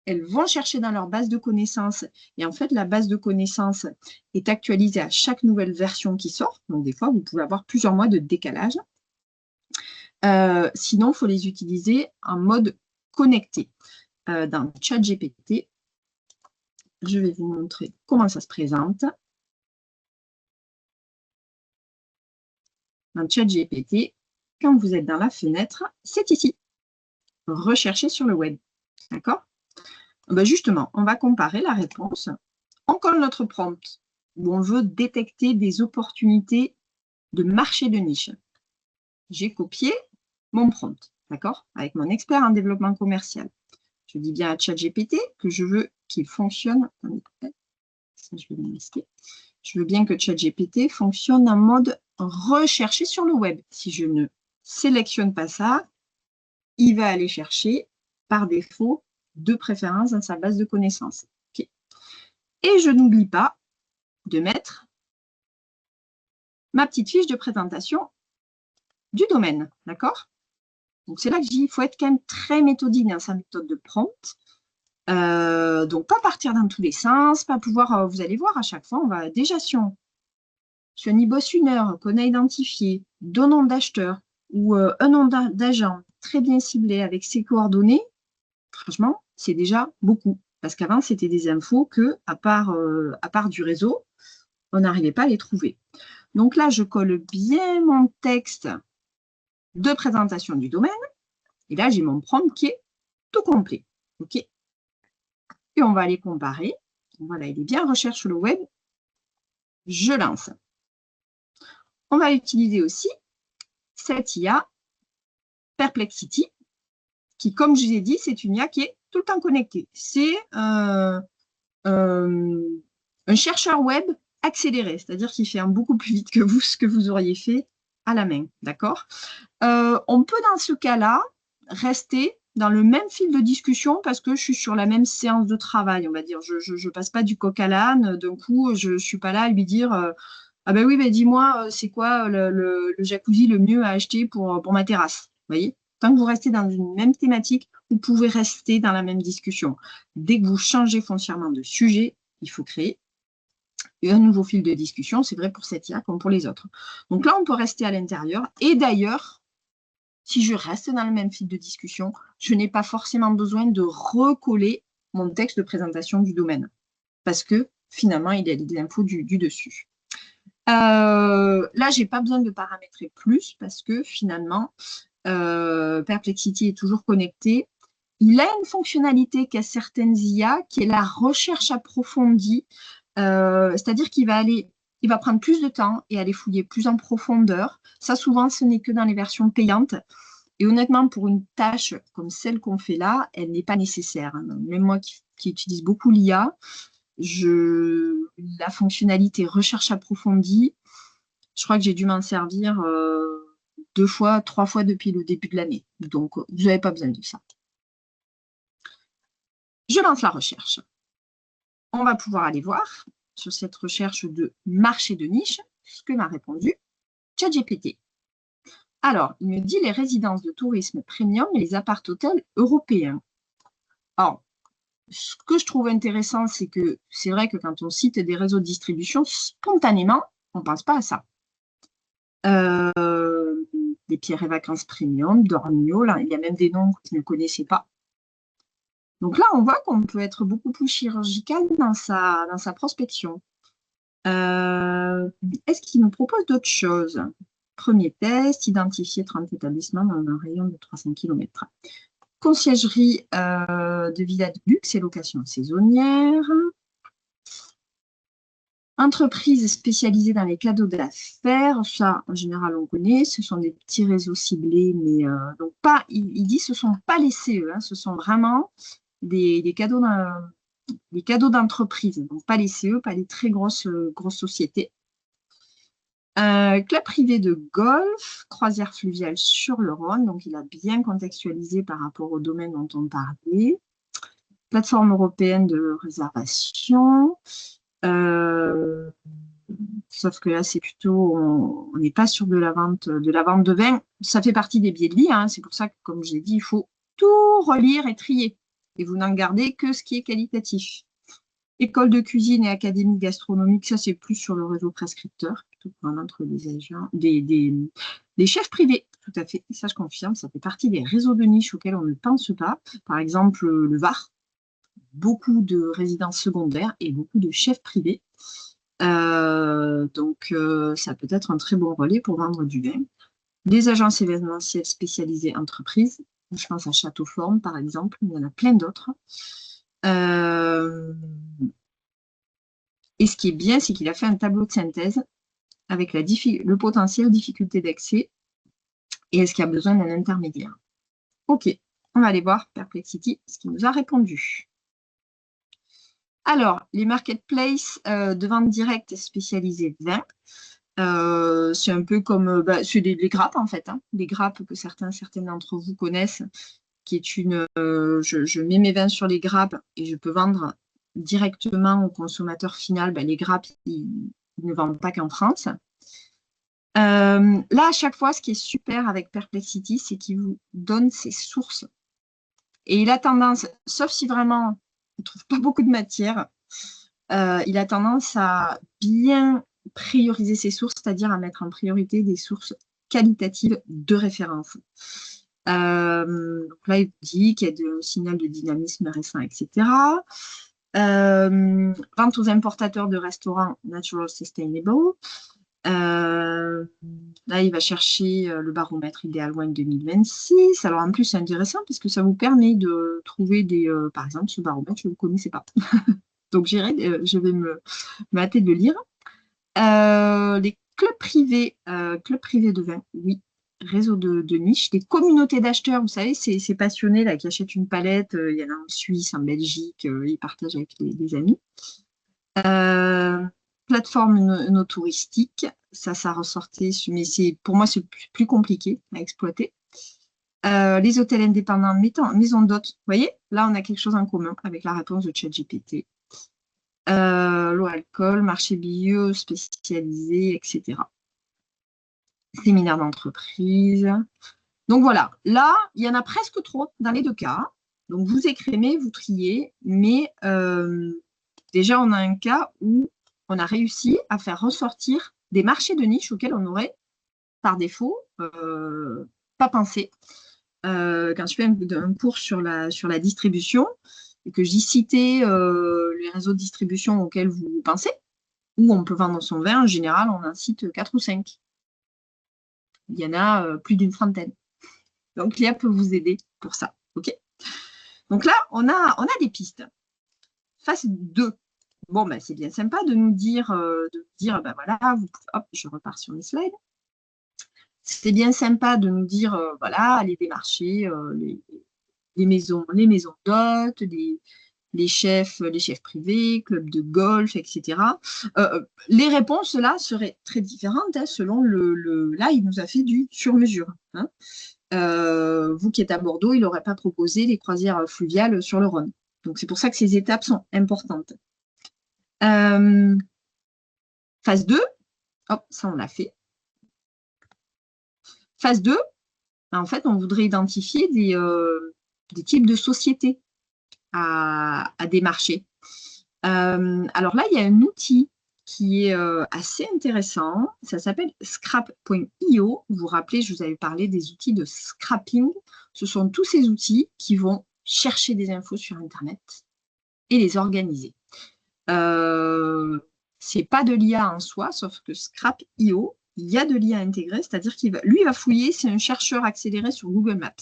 elles vont chercher dans leur base de connaissances, et en fait, la base de connaissances est actualisée à chaque nouvelle version qui sort. Donc, des fois, vous pouvez avoir plusieurs mois de décalage. Sinon, il faut les utiliser en mode connecté. Dans ChatGPT, je vais vous montrer comment ça se présente. Dans ChatGPT, quand vous êtes dans la fenêtre, c'est ici. Rechercher sur le web. D'accord? Ben justement, on va comparer la réponse. On colle notre prompt où on veut détecter des opportunités de marché de niche. J'ai copié mon prompt, d'accord? Avec mon expert en développement commercial. Je dis bien à ChatGPT que je veux qu'il fonctionne. Je veux bien que ChatGPT fonctionne en mode rechercher sur le web. Si je ne sélectionne pas ça, il va aller chercher par défaut de préférence dans sa base de connaissances. Okay. Et je n'oublie pas de mettre ma petite fiche de présentation du domaine, d'accord? Donc, c'est là que je dis qu'il faut être quand même très méthodique dans sa méthode de prompt. Donc, pas partir dans tous les sens, pas pouvoir, vous allez voir, à chaque fois, on va déjà sur un e-boss une heure qu'on a identifié, deux noms d'acheteurs ou un nom d'agent très bien ciblé avec ses coordonnées, franchement, c'est déjà beaucoup. Parce qu'avant, c'était des infos que, à part du réseau, on n'arrivait pas à les trouver. Donc là, je colle bien mon texte de présentation du domaine. Et là, j'ai mon prompt qui est tout complet. OK. Et on va aller comparer. Voilà, il est bien recherche sur le web. Je lance. On va utiliser aussi cette IA Perplexity, qui, comme je vous ai dit, c'est une IA qui est tout le temps connectée. C'est un chercheur web accéléré, c'est-à-dire qu'il fait beaucoup plus vite que vous ce que vous auriez fait à la main, d'accord? On peut dans ce cas-là rester dans le même fil de discussion parce que je suis sur la même séance de travail, on va dire. Je ne passe pas du coq à l'âne, d'un coup, je ne suis pas là à lui dire ah ben oui, ben dis-moi, c'est quoi le jacuzzi le mieux à acheter pour ma terrasse, vous voyez? Tant que vous restez dans une même thématique, vous pouvez rester dans la même discussion. Dès que vous changez foncièrement de sujet, il faut créer un nouveau fil de discussion. C'est vrai pour cette IA comme pour les autres. Donc là, on peut rester à l'intérieur. Et d'ailleurs, si je reste dans le même fil de discussion, je n'ai pas forcément besoin de recoller mon texte de présentation du domaine. Parce que finalement, il y a de l'info du dessus. Là, j'ai pas besoin de paramétrer plus parce que finalement, Perplexity est toujours connecté. Il a une fonctionnalité qu'a certaines IA, qui est la recherche approfondie. C'est-à-dire il va prendre plus de temps et aller fouiller plus en profondeur. Ça, souvent, ce n'est que dans les versions payantes. Et honnêtement, pour une tâche comme celle qu'on fait là, elle n'est pas nécessaire. Même moi qui utilise beaucoup l'IA, la fonctionnalité recherche approfondie, je crois que j'ai dû m'en servir 2 fois, 3 fois depuis le début de l'année. Donc, vous n'avez pas besoin de ça. Je lance la recherche. On va pouvoir aller voir sur cette recherche de marché de niche ce que m'a répondu ChatGPT. Alors, il me dit les résidences de tourisme premium et les appart-hôtels européens. Alors, ce que je trouve intéressant, c'est que c'est vrai que quand on cite des réseaux de distribution, spontanément, on ne pense pas à ça. Des pierres et vacances premium, Dormio, là, il y a même des noms que je ne connaissais pas. Donc là, on voit qu'on peut être beaucoup plus chirurgical dans sa prospection. Est-ce qu'il nous propose d'autres choses? Premier test, identifier 30 établissements dans un rayon de 300 km. Conciergerie de villas de luxe et location saisonnière. Entreprise spécialisée dans les cadeaux d'affaires, ça en général on connaît, ce sont des petits réseaux ciblés, mais donc pas, il dit ce ne sont pas les CE, hein, ce sont vraiment des cadeaux d'entreprise, donc pas les CE, pas les très grosses sociétés. Club privé de golf, croisière fluviale sur le Rhône, donc il a bien contextualisé par rapport au domaine dont on parlait. Plateforme européenne de réservation. Sauf que là, c'est plutôt, on n'est pas sur de la vente de vin. Ça fait partie des biais de vie, hein. C'est pour ça que, comme je l'ai dit, il faut tout relire et trier. Et vous n'en gardez que ce qui est qualitatif. École de cuisine et académie gastronomique, ça c'est plus sur le réseau prescripteur, plutôt que entre des agents, des chefs privés, tout à fait. Et ça, je confirme, ça fait partie des réseaux de niche auxquels on ne pense pas. Par exemple, le Var, beaucoup de résidences secondaires et beaucoup de chefs privés. Donc, ça peut être un très bon relais pour vendre du vin. Des agences événementielles spécialisées entreprises. Je pense à Château-Forme, par exemple. Il y en a plein d'autres. Et ce qui est bien, c'est qu'il a fait un tableau de synthèse avec le potentiel difficulté d'accès et est-ce qu'il y a besoin d'un intermédiaire. OK, on va aller voir Perplexity, ce qu'il nous a répondu. Alors, les marketplaces de vente directe spécialisées vin, c'est un peu comme c'est les grappes en fait, hein, les grappes que certaines d'entre vous connaissent, qui est une, je mets mes vins sur les grappes et je peux vendre directement au consommateur final. Les grappes, ils ne vendent pas qu'en France. Là, à chaque fois, ce qui est super avec Perplexity, c'est qu'il vous donne ses sources. Et il a tendance, sauf si vraiment il ne trouve pas beaucoup de matière, il a tendance à bien prioriser ses sources, c'est-à-dire à mettre en priorité des sources qualitatives de référence. Donc là, il dit qu'il y a des signaux de dynamisme récent, etc. Vente aux importateurs de restaurants Natural Sustainable. Là, il va chercher le baromètre Ideal Wine 2026. Alors, en plus, c'est intéressant parce que ça vous permet de trouver par exemple, ce baromètre, je ne le connaissais pas. Donc, je vais me hâter de le lire. Les clubs privés de vin, oui. Réseau de niche, des communautés d'acheteurs, vous savez, ces passionnés là, qui achètent une palette, il y en a en Suisse, en Belgique, ils partagent avec les amis. Plateforme no touristique, ça ressortait, mais pour moi, c'est plus compliqué à exploiter. Les hôtels indépendants, maison d'hôtes, vous voyez, là, on a quelque chose en commun avec la réponse de ChatGPT. L'eau, alcool, marché bio spécialisé, etc. Séminaire d'entreprise. Donc voilà, là, il y en a presque trop dans les deux cas. Donc vous écrémez, vous triez, mais déjà, on a un cas où on a réussi à faire ressortir des marchés de niche auxquels on aurait, par défaut, pas pensé. Quand je fais un cours sur la distribution et que j'y citais les réseaux de distribution auxquels vous pensez, où on peut vendre son vin, en général, on en cite 4 ou 5. Il y en a plus d'une trentaine. Donc, l'IA peut vous aider pour ça. OK? Donc là, on a des pistes. Phase 2. Bon, ben, c'est bien sympa de nous dire, ben voilà, hop, je repars sur les slides. C'est bien sympa de nous dire, voilà, aller démarcher les maisons d'hôtes, les chefs privés, clubs de golf, etc. Les réponses, là, seraient très différentes hein, selon Là, il nous a fait du sur-mesure. Hein. Vous qui êtes à Bordeaux, il n'aurait pas proposé les croisières fluviales sur le Rhône. Donc, c'est pour ça que ces étapes sont importantes. Phase 2, hop, ça, on l'a fait. Phase 2, en fait, on voudrait identifier des types de sociétés à démarcher. Alors là, il y a un outil qui est assez intéressant. Ça s'appelle scrap.io. Vous vous rappelez, je vous avais parlé des outils de scrapping. Ce sont tous ces outils qui vont chercher des infos sur Internet et les organiser. C'est pas de l'IA en soi, sauf que Scrap.io, il y a de l'IA intégrée, c'est-à-dire qu'il va fouiller, c'est un chercheur accéléré sur Google Maps.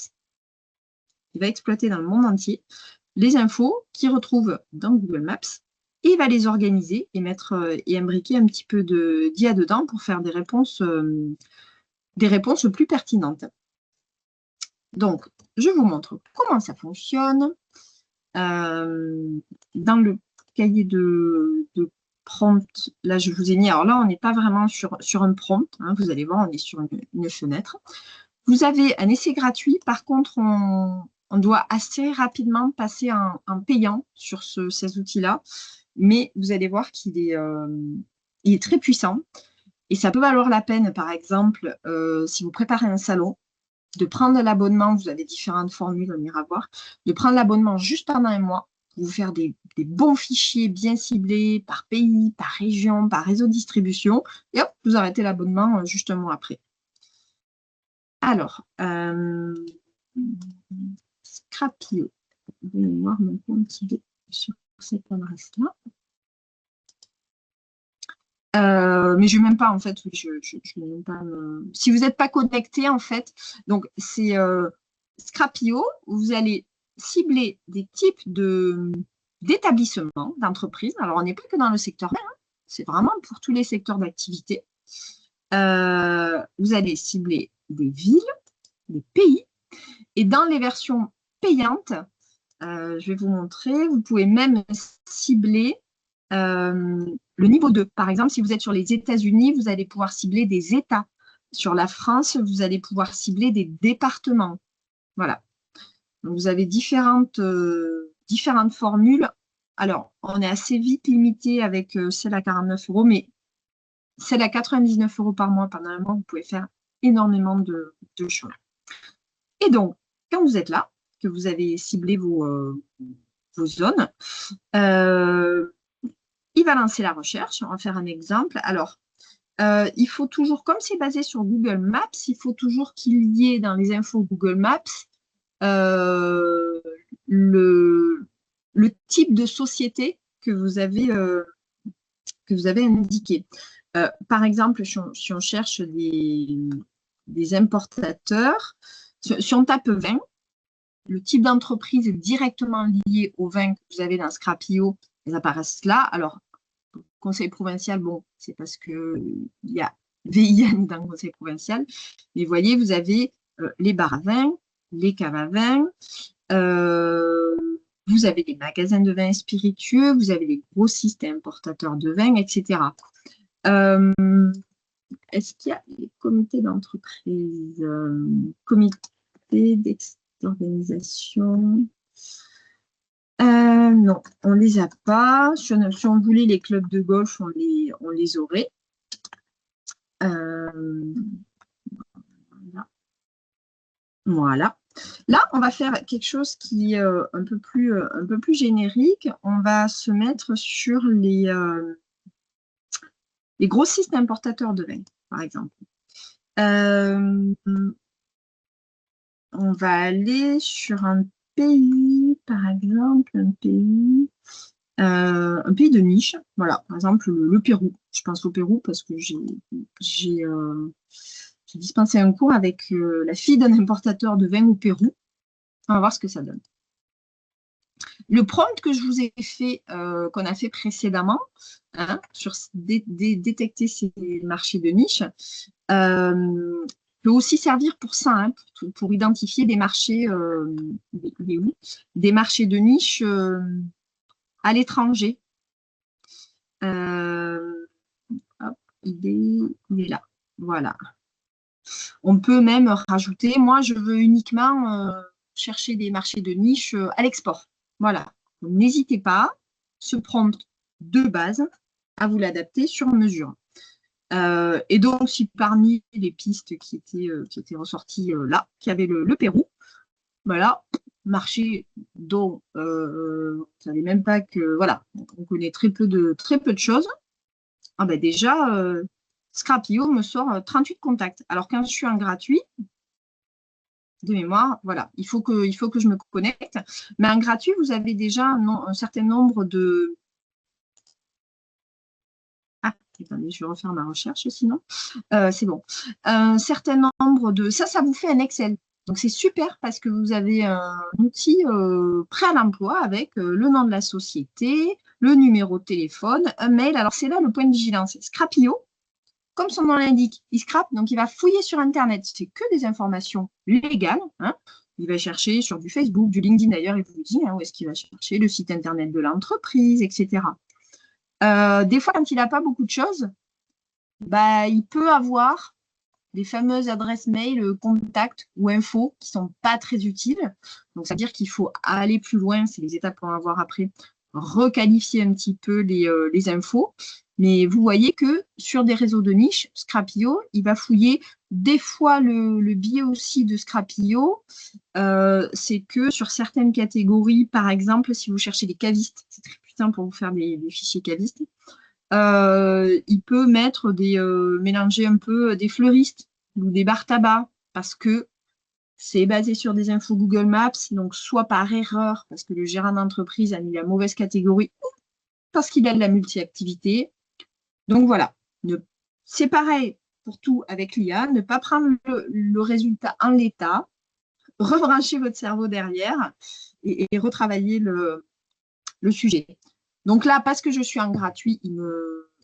Il va exploiter dans le monde entier les infos qu'il retrouve dans Google Maps et il va les organiser et mettre et imbriquer un petit peu d'IA dedans pour faire des réponses plus pertinentes. Donc, je vous montre comment ça fonctionne. Dans le cahier de prompt, là, je vous ai mis, alors là, on n'est pas vraiment sur un prompt, hein, vous allez voir, on est sur une fenêtre. Vous avez un essai gratuit, par contre, on doit assez rapidement passer en payant sur ces outils-là, mais vous allez voir qu'il est très puissant et ça peut valoir la peine, par exemple, si vous préparez un salon, de prendre l'abonnement, vous avez différentes formules, on ira voir, de prendre l'abonnement juste pendant un mois, pour vous faire des bons fichiers bien ciblés par pays, par région, par réseau de distribution, et hop, vous arrêtez l'abonnement juste un mois après. Alors, Scrap.io, je vais voir mon compte qui est sur cette adresse-là. Mais je ne vais même pas, en fait, je vais même pas si vous n'êtes pas connecté, en fait, donc c'est Scrap.io, vous allez cibler des types d'établissements, d'entreprises. Alors, on n'est pas que dans le secteur vin, hein, c'est vraiment pour tous les secteurs d'activité. Vous allez cibler des villes, des pays, et dans les versions payantes, je vais vous montrer, vous pouvez même cibler le niveau 2. Par exemple, si vous êtes sur les États-Unis, vous allez pouvoir cibler des États. Sur la France, vous allez pouvoir cibler des départements. Voilà. Donc, vous avez différentes formules. Alors, on est assez vite limité avec celle à 49 €, mais celle à 99 € par mois pendant un mois, vous pouvez faire énormément de choses. Et donc, quand vous êtes là, que vous avez ciblé vos zones, il va lancer la recherche. On va faire un exemple. Alors, il faut toujours, comme c'est basé sur Google Maps, il faut toujours qu'il y ait dans les infos Google Maps le type de société que vous avez indiqué. Par exemple, si on cherche des importateurs, si on tape vin, le type d'entreprise est directement lié au vin que vous avez dans Scrap.io, elles apparaissent là. Alors, conseil provincial, bon, c'est parce qu'il y a VIN dans le conseil provincial. Mais vous voyez, vous avez les bars à vin, les caves à vin, vous avez les magasins de vins spiritueux, vous avez les grossistes et importateurs de vin, etc. Est-ce qu'il y a les comités d'entreprise, comités d'organisation? Non, on ne les a pas. Si on voulait les clubs de golf, on les aurait. Voilà. Là, on va faire quelque chose qui est un peu plus générique. On va se mettre sur les grossistes importateurs de vin, par exemple. On va aller sur un pays, par exemple, un pays. un pays de niche. Voilà, par exemple, le Pérou. Je pense au Pérou parce que j'ai, euh, j'ai dispensé un cours avec la fille d'un importateur de vin au Pérou. On va voir ce que ça donne. Le prompt que je vous ai fait, qu'on a fait précédemment, hein, sur détecter ces marchés de niche, peut aussi servir pour ça, hein, pour identifier des marchés, des marchés de niche à l'étranger. Hop, il est là. Voilà. On peut même rajouter, moi, je veux uniquement chercher des marchés de niche à l'export. Voilà. N'hésitez pas, ce prompt de base, à vous l'adapter sur mesure. Et donc, si parmi les pistes qui étaient ressorties là, qu'il y avait le Pérou, voilà, marché dont vous ne savez même pas que, voilà, on connaît très peu de choses. Ah ben déjà, Scrapio me sort 38 contacts. Alors quand je suis en gratuit, de mémoire, voilà, il faut que je me connecte. Mais en gratuit, vous avez déjà un certain nombre de... Ah, attendez, je vais refaire ma recherche sinon. C'est bon. Un certain nombre de... Ça vous fait un Excel. Donc, c'est super parce que vous avez un outil prêt à l'emploi avec le nom de la société, le numéro de téléphone, un mail. Alors, c'est là le point de vigilance. Scrapio, comme son nom l'indique, il scrape, donc il va fouiller sur Internet. C'est que des informations légales. Hein. Il va chercher sur du Facebook, du LinkedIn d'ailleurs, il vous dit où est-ce qu'il va chercher, le site Internet de l'entreprise, etc. Des fois, quand il n'a pas beaucoup de choses, bah, il peut avoir des fameuses adresses mail, contact ou info qui ne sont pas très utiles. Donc, ça veut dire qu'il faut aller plus loin, c'est les étapes qu'on va voir après, requalifier un petit peu les infos. Mais vous voyez que sur des réseaux de niche, Scrapio, il va fouiller des fois le biais aussi de Scrapio. C'est que sur certaines catégories, par exemple, si vous cherchez des cavistes, c'est très puissant pour vous faire des fichiers cavistes. Il peut mettre mélanger un peu des fleuristes ou des bars tabac parce que c'est basé sur des infos Google Maps, donc soit par erreur parce que le gérant d'entreprise a mis la mauvaise catégorie ou parce qu'il a de la multi-activité. Donc voilà, c'est pareil pour tout avec l'IA, ne pas prendre le résultat en l'état, rebrancher votre cerveau derrière et retravailler le sujet. Donc là, parce que je suis en gratuit, il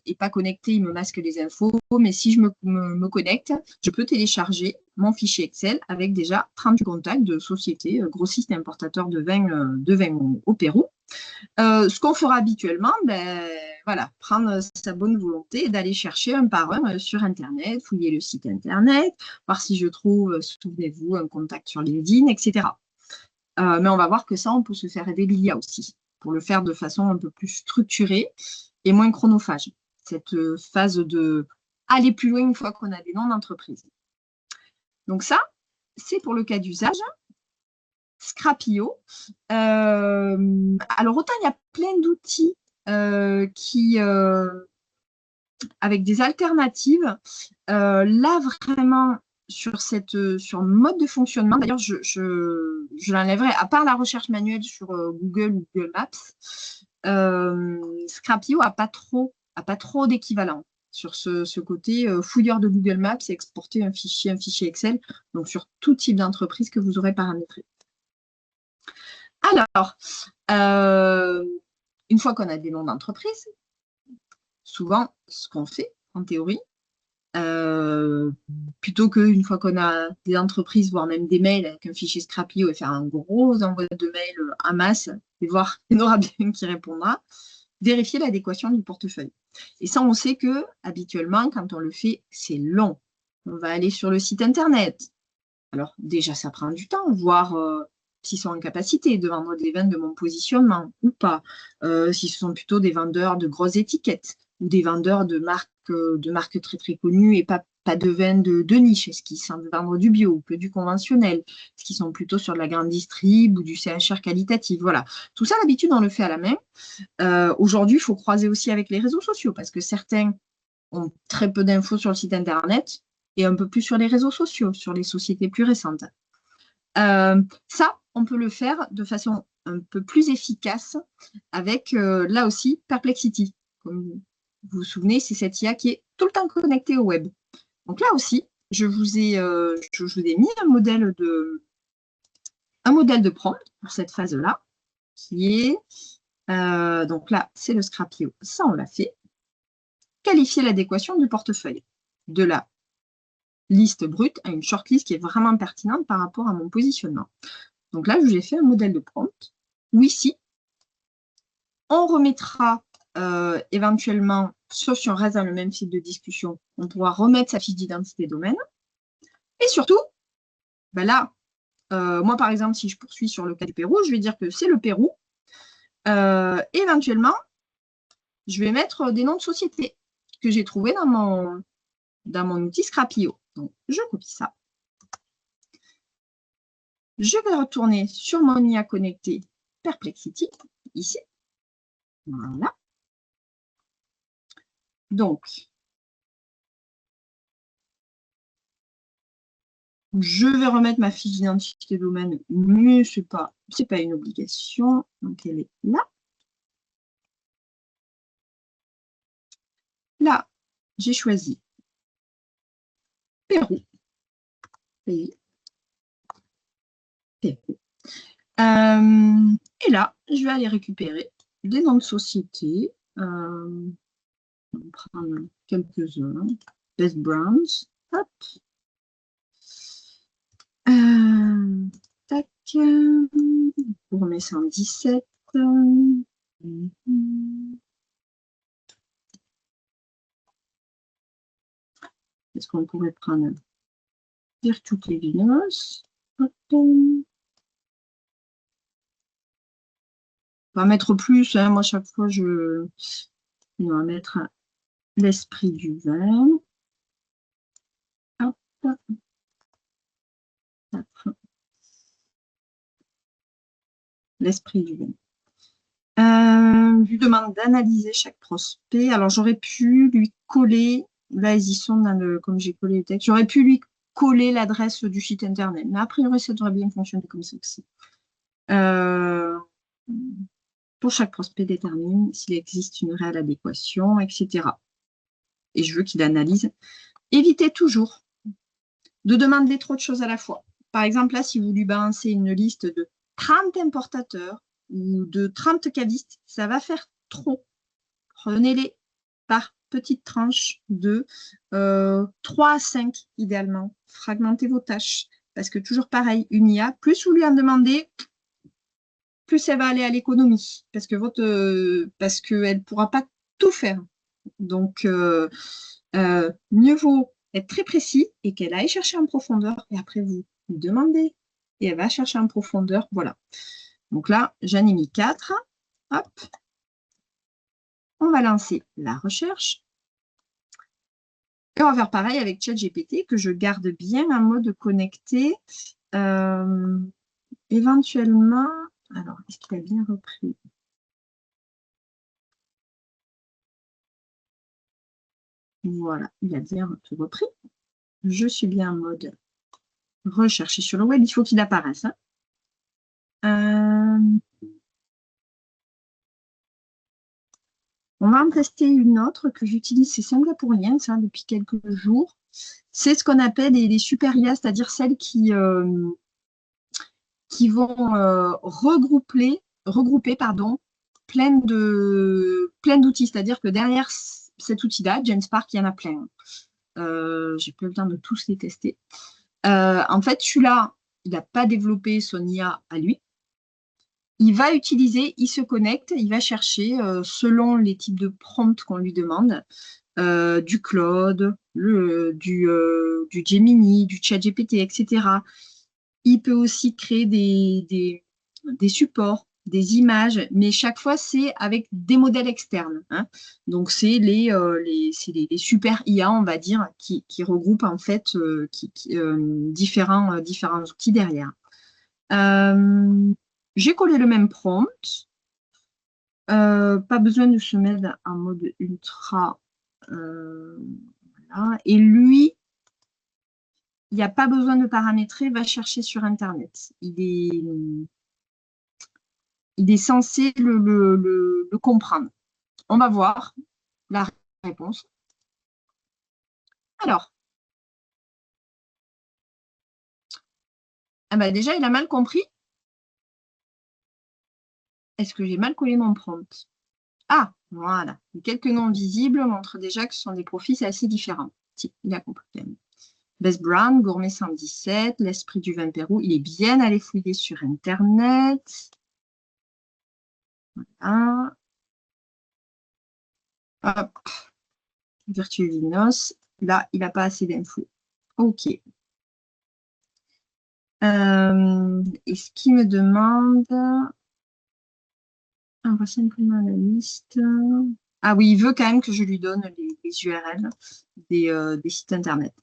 n'est pas connecté, il me masque les infos, mais si je me connecte, je peux télécharger mon fichier Excel avec déjà 38 contacts de sociétés grossistes et importateurs de vin au Pérou. Ce qu'on fera habituellement, voilà, prendre sa bonne volonté d'aller chercher un par un sur Internet, fouiller le site Internet, voir si je trouve, souvenez-vous, un contact sur LinkedIn, etc. Mais on va voir que ça, on peut se faire aider l'IA aussi, pour le faire de façon un peu plus structurée et moins chronophage. Cette phase de aller plus loin une fois qu'on a des noms d'entreprise. Donc ça, c'est pour le cas d'usage. Scrapio. Alors, autant il y a plein d'outils avec des alternatives. Là, vraiment, sur le mode de fonctionnement, d'ailleurs, je l'enlèverai, à part la recherche manuelle sur Google ou Google Maps, Scrapio n'a pas trop d'équivalent sur ce côté fouilleur de Google Maps et exporter un fichier Excel, donc sur tout type d'entreprise que vous aurez paramétré. Alors, une fois qu'on a des noms d'entreprise, souvent, ce qu'on fait, en théorie, plutôt qu'une fois qu'on a des entreprises, voire même des mails avec un fichier Scrapio et faire un gros envoi de mails en masse et voir qu'il y en aura bien qui répondra, vérifier l'adéquation du portefeuille. Et ça, on sait que habituellement, quand on le fait, c'est long. On va aller sur le site Internet. Alors, déjà, ça prend du temps, voir s'ils sont en capacité de vendre des vins de mon positionnement ou pas, si ce sont plutôt des vendeurs de grosses étiquettes ou des vendeurs de marques très très connues et pas de vins de niche. Est-ce qu'ils sont vendre du bio ou que du conventionnel? Est-ce qu'ils sont plutôt sur de la grande distrib ou du CHR qualitatif? Voilà. Tout ça, d'habitude, on le fait à la main. Aujourd'hui, il faut croiser aussi avec les réseaux sociaux parce que certains ont très peu d'infos sur le site Internet et un peu plus sur les réseaux sociaux, sur les sociétés plus récentes. Ça, on peut le faire de façon un peu plus efficace avec, là aussi, Perplexity. Comme vous vous souvenez, c'est cette IA qui est tout le temps connectée au web. Donc là aussi, je vous ai mis un modèle de prompt pour cette phase-là, qui est, donc là, c'est le Scrapio, ça on l'a fait. Qualifier l'adéquation du portefeuille de la liste brute à une shortlist qui est vraiment pertinente par rapport à mon positionnement. Donc là, j'ai fait un modèle de prompt où ici, on remettra éventuellement, sauf si on reste dans le même site de discussion, on pourra remettre sa fiche d'identité domaine. Et surtout, ben là, moi par exemple, si je poursuis sur le cas du Pérou, je vais dire que c'est le Pérou. Éventuellement, je vais mettre des noms de sociétés que j'ai trouvés dans mon outil Scrapio. Donc, je copie ça. Je vais retourner sur mon IA connecté Perplexity, ici. Voilà. Donc, je vais remettre ma fiche d'identité domaine, mais ce n'est pas une obligation. Donc, elle est là. Là, j'ai choisi Pérou. Pays. Pérou. Et là, je vais aller récupérer des noms de société. On va prendre quelques-uns. Best Brands. Hop. Tac. On remet ça en 17. Est-ce qu'on pourrait prendre Virtu Kevinos? On va mettre plus. Hein. Moi, chaque fois, on va mettre l'esprit du vin. Hop. L'esprit du vin. Je lui demande d'analyser chaque prospect. Alors, j'aurais pu lui coller, là, ils y sont dans comme j'ai collé le texte, j'aurais pu lui coller l'adresse du site internet. Mais a priori, ça devrait bien fonctionner comme ça aussi. Pour chaque prospect, détermine s'il existe une réelle adéquation, etc. Et je veux qu'il analyse. Évitez toujours de demander trop de choses à la fois. Par exemple, là, si vous lui balancez une liste de 30 importateurs ou de 30 cavistes, ça va faire trop. Prenez-les par petites tranches de 3 à 5 idéalement. Fragmentez vos tâches. Parce que toujours pareil, une IA, plus vous lui en demandez, plus elle va aller à l'économie. Parce qu'elle ne pourra pas tout faire. Donc, mieux vaut être très précis et qu'elle aille chercher en profondeur. Et après, vous demandez et elle va chercher en profondeur. Voilà. Donc là, j'en ai mis 4. Hop. On va lancer la recherche. Et on va faire pareil avec ChatGPT que je garde bien en mode connecté. Éventuellement, alors, est-ce qu'il a bien repris? Voilà, il a bien tout repris. Je suis bien en mode rechercher sur le web. Il faut qu'il apparaisse. Hein. On va en tester une autre que j'utilise, c'est Singapourien, ça, depuis quelques jours. C'est ce qu'on appelle les super IA, c'est-à-dire celles qui vont regrouper plein d'outils. C'est-à-dire que derrière cet outil-là, GenSpark, il y en a plein. J'ai pas eu le temps de tous les tester. En fait, celui-là, il n'a pas développé son IA à lui. Il va utiliser, il se connecte, il va chercher selon les types de prompts qu'on lui demande, du Claude, du Gemini, du ChatGPT, etc. Il peut aussi créer des supports, des images, mais chaque fois, c'est avec des modèles externes. Hein. Donc, c'est les super IA, on va dire, qui regroupent en fait différents outils derrière. J'ai collé le même prompt. Pas besoin de se mettre en mode ultra. Voilà. Et lui, il n'y a pas besoin de paramétrer, va chercher sur Internet. il est censé le comprendre. On va voir la réponse. Alors, ah bah déjà, il a mal compris. Est-ce que j'ai mal collé mon prompt? Ah, voilà. Les quelques noms visibles montrent déjà que ce sont des profils assez différents. Si, il a compris quand même. Bess Brown, Gourmet 117, L'Esprit du vin Pérou. Il est bien allé fouiller sur Internet. Voilà. Hop. Virtueux Vinos. Là, il n'a pas assez d'infos. OK. Et ce qu'il me demande... Ah, voici un peu la liste. Ah oui, il veut quand même que je lui donne les URL des sites Internet.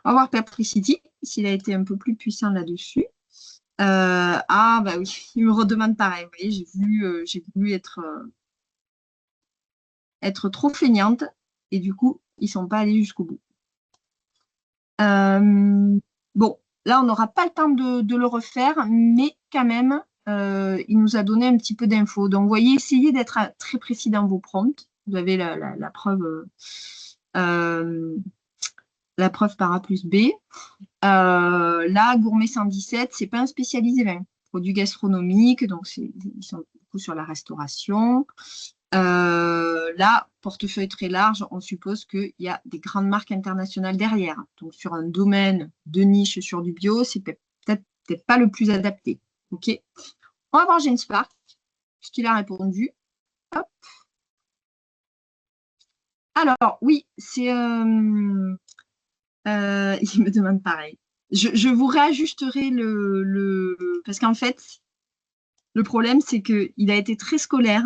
On va voir Perplexity, s'il a été un peu plus puissant là-dessus. Ah, bah oui, il me redemande pareil. Vous voyez, j'ai voulu être trop feignante et du coup, ils ne sont pas allés jusqu'au bout. Bon, là, on n'aura pas le temps de le refaire, mais quand même, il nous a donné un petit peu d'infos. Donc, vous voyez, essayez d'être très précis dans vos prompts. Vous avez la preuve, la preuve par A plus B. Là, Gourmet 117, c'est pas un spécialisé vin. Produits gastronomiques, donc ils sont beaucoup sur la restauration. Là, portefeuille très large, on suppose qu'il y a des grandes marques internationales derrière. Donc, sur un domaine de niche sur du bio, c'est peut-être pas le plus adapté. OK. On va voir James Park, ce qu'il a répondu. Hop. Alors, oui, c'est... il me demande pareil. Je vous réajusterai parce qu'en fait, le problème, c'est qu'il a été très scolaire.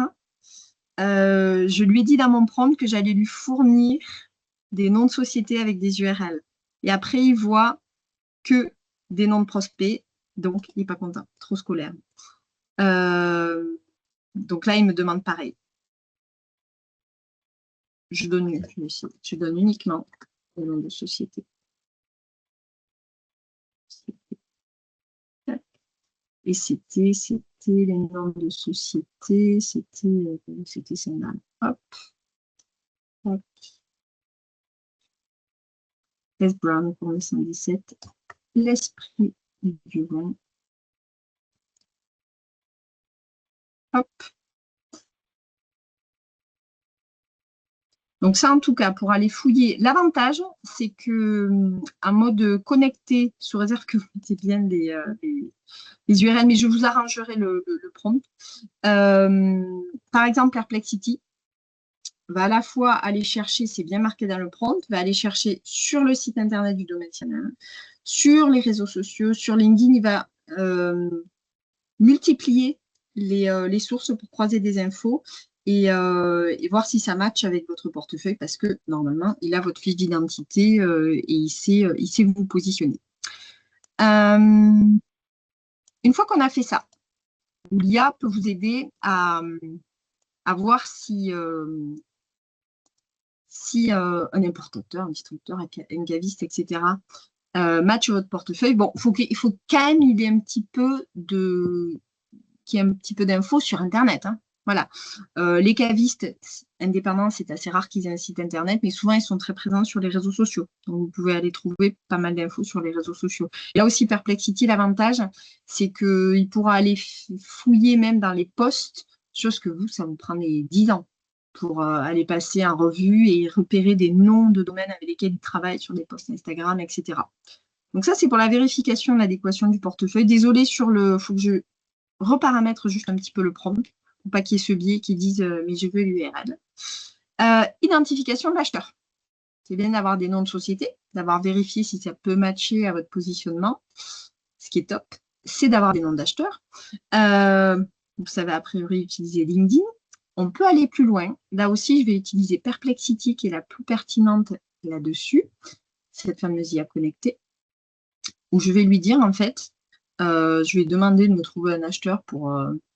Je lui ai dit dans mon prompt que j'allais lui fournir des noms de sociétés avec des URL. Et après, il voit que des noms de prospects, donc il n'est pas content, trop scolaire. Donc là, il me demande pareil. Je donne uniquement les noms de sociétés. Et c'était les noms de société, c'était celle-là. Hop, hop. Les Brown pour le 117. L'esprit du vin. Hop. Donc ça, en tout cas, pour aller fouiller, l'avantage, c'est que en mode connecté, sous réserve que vous mettez bien les URL, mais je vous arrangerai le prompt. Par exemple, Perplexity va à la fois aller chercher, c'est bien marqué dans le prompt, va aller chercher sur le site internet du domaine channel, sur les réseaux sociaux, sur LinkedIn, il va multiplier les sources pour croiser des infos et voir si ça match avec votre portefeuille parce que normalement, il a votre fiche d'identité et il sait vous positionner. Une fois qu'on a fait ça, l'IA peut vous aider à voir si un importateur, un distributeur, un caviste, etc., match votre portefeuille. Bon, il faut quand même qu'il y ait un petit peu d'infos sur Internet. Hein. Voilà. Les cavistes indépendants, c'est assez rare qu'ils aient un site Internet, mais souvent, ils sont très présents sur les réseaux sociaux. Donc, vous pouvez aller trouver pas mal d'infos sur les réseaux sociaux. Et là aussi, Perplexity, l'avantage, c'est qu'il pourra aller fouiller même dans les posts, chose que vous, ça vous prend 10 ans pour aller passer en revue et repérer des noms de domaines avec lesquels ils travaillent sur des posts Instagram, etc. Donc ça, c'est pour la vérification de l'adéquation du portefeuille. Désolée il faut que je reparamètre juste un petit peu le prompt pour pas qu'il y ait ce biais qui dise mais je veux l'URL. Identification de l'acheteur. C'est bien d'avoir des noms de société, d'avoir vérifié si ça peut matcher à votre positionnement. Ce qui est top, c'est d'avoir des noms d'acheteurs. Vous savez a priori utiliser LinkedIn. On peut aller plus loin. Là aussi, je vais utiliser Perplexity qui est la plus pertinente là-dessus, cette fameuse IA connectée, où je vais lui dire en fait, je vais demander de me trouver un acheteur pour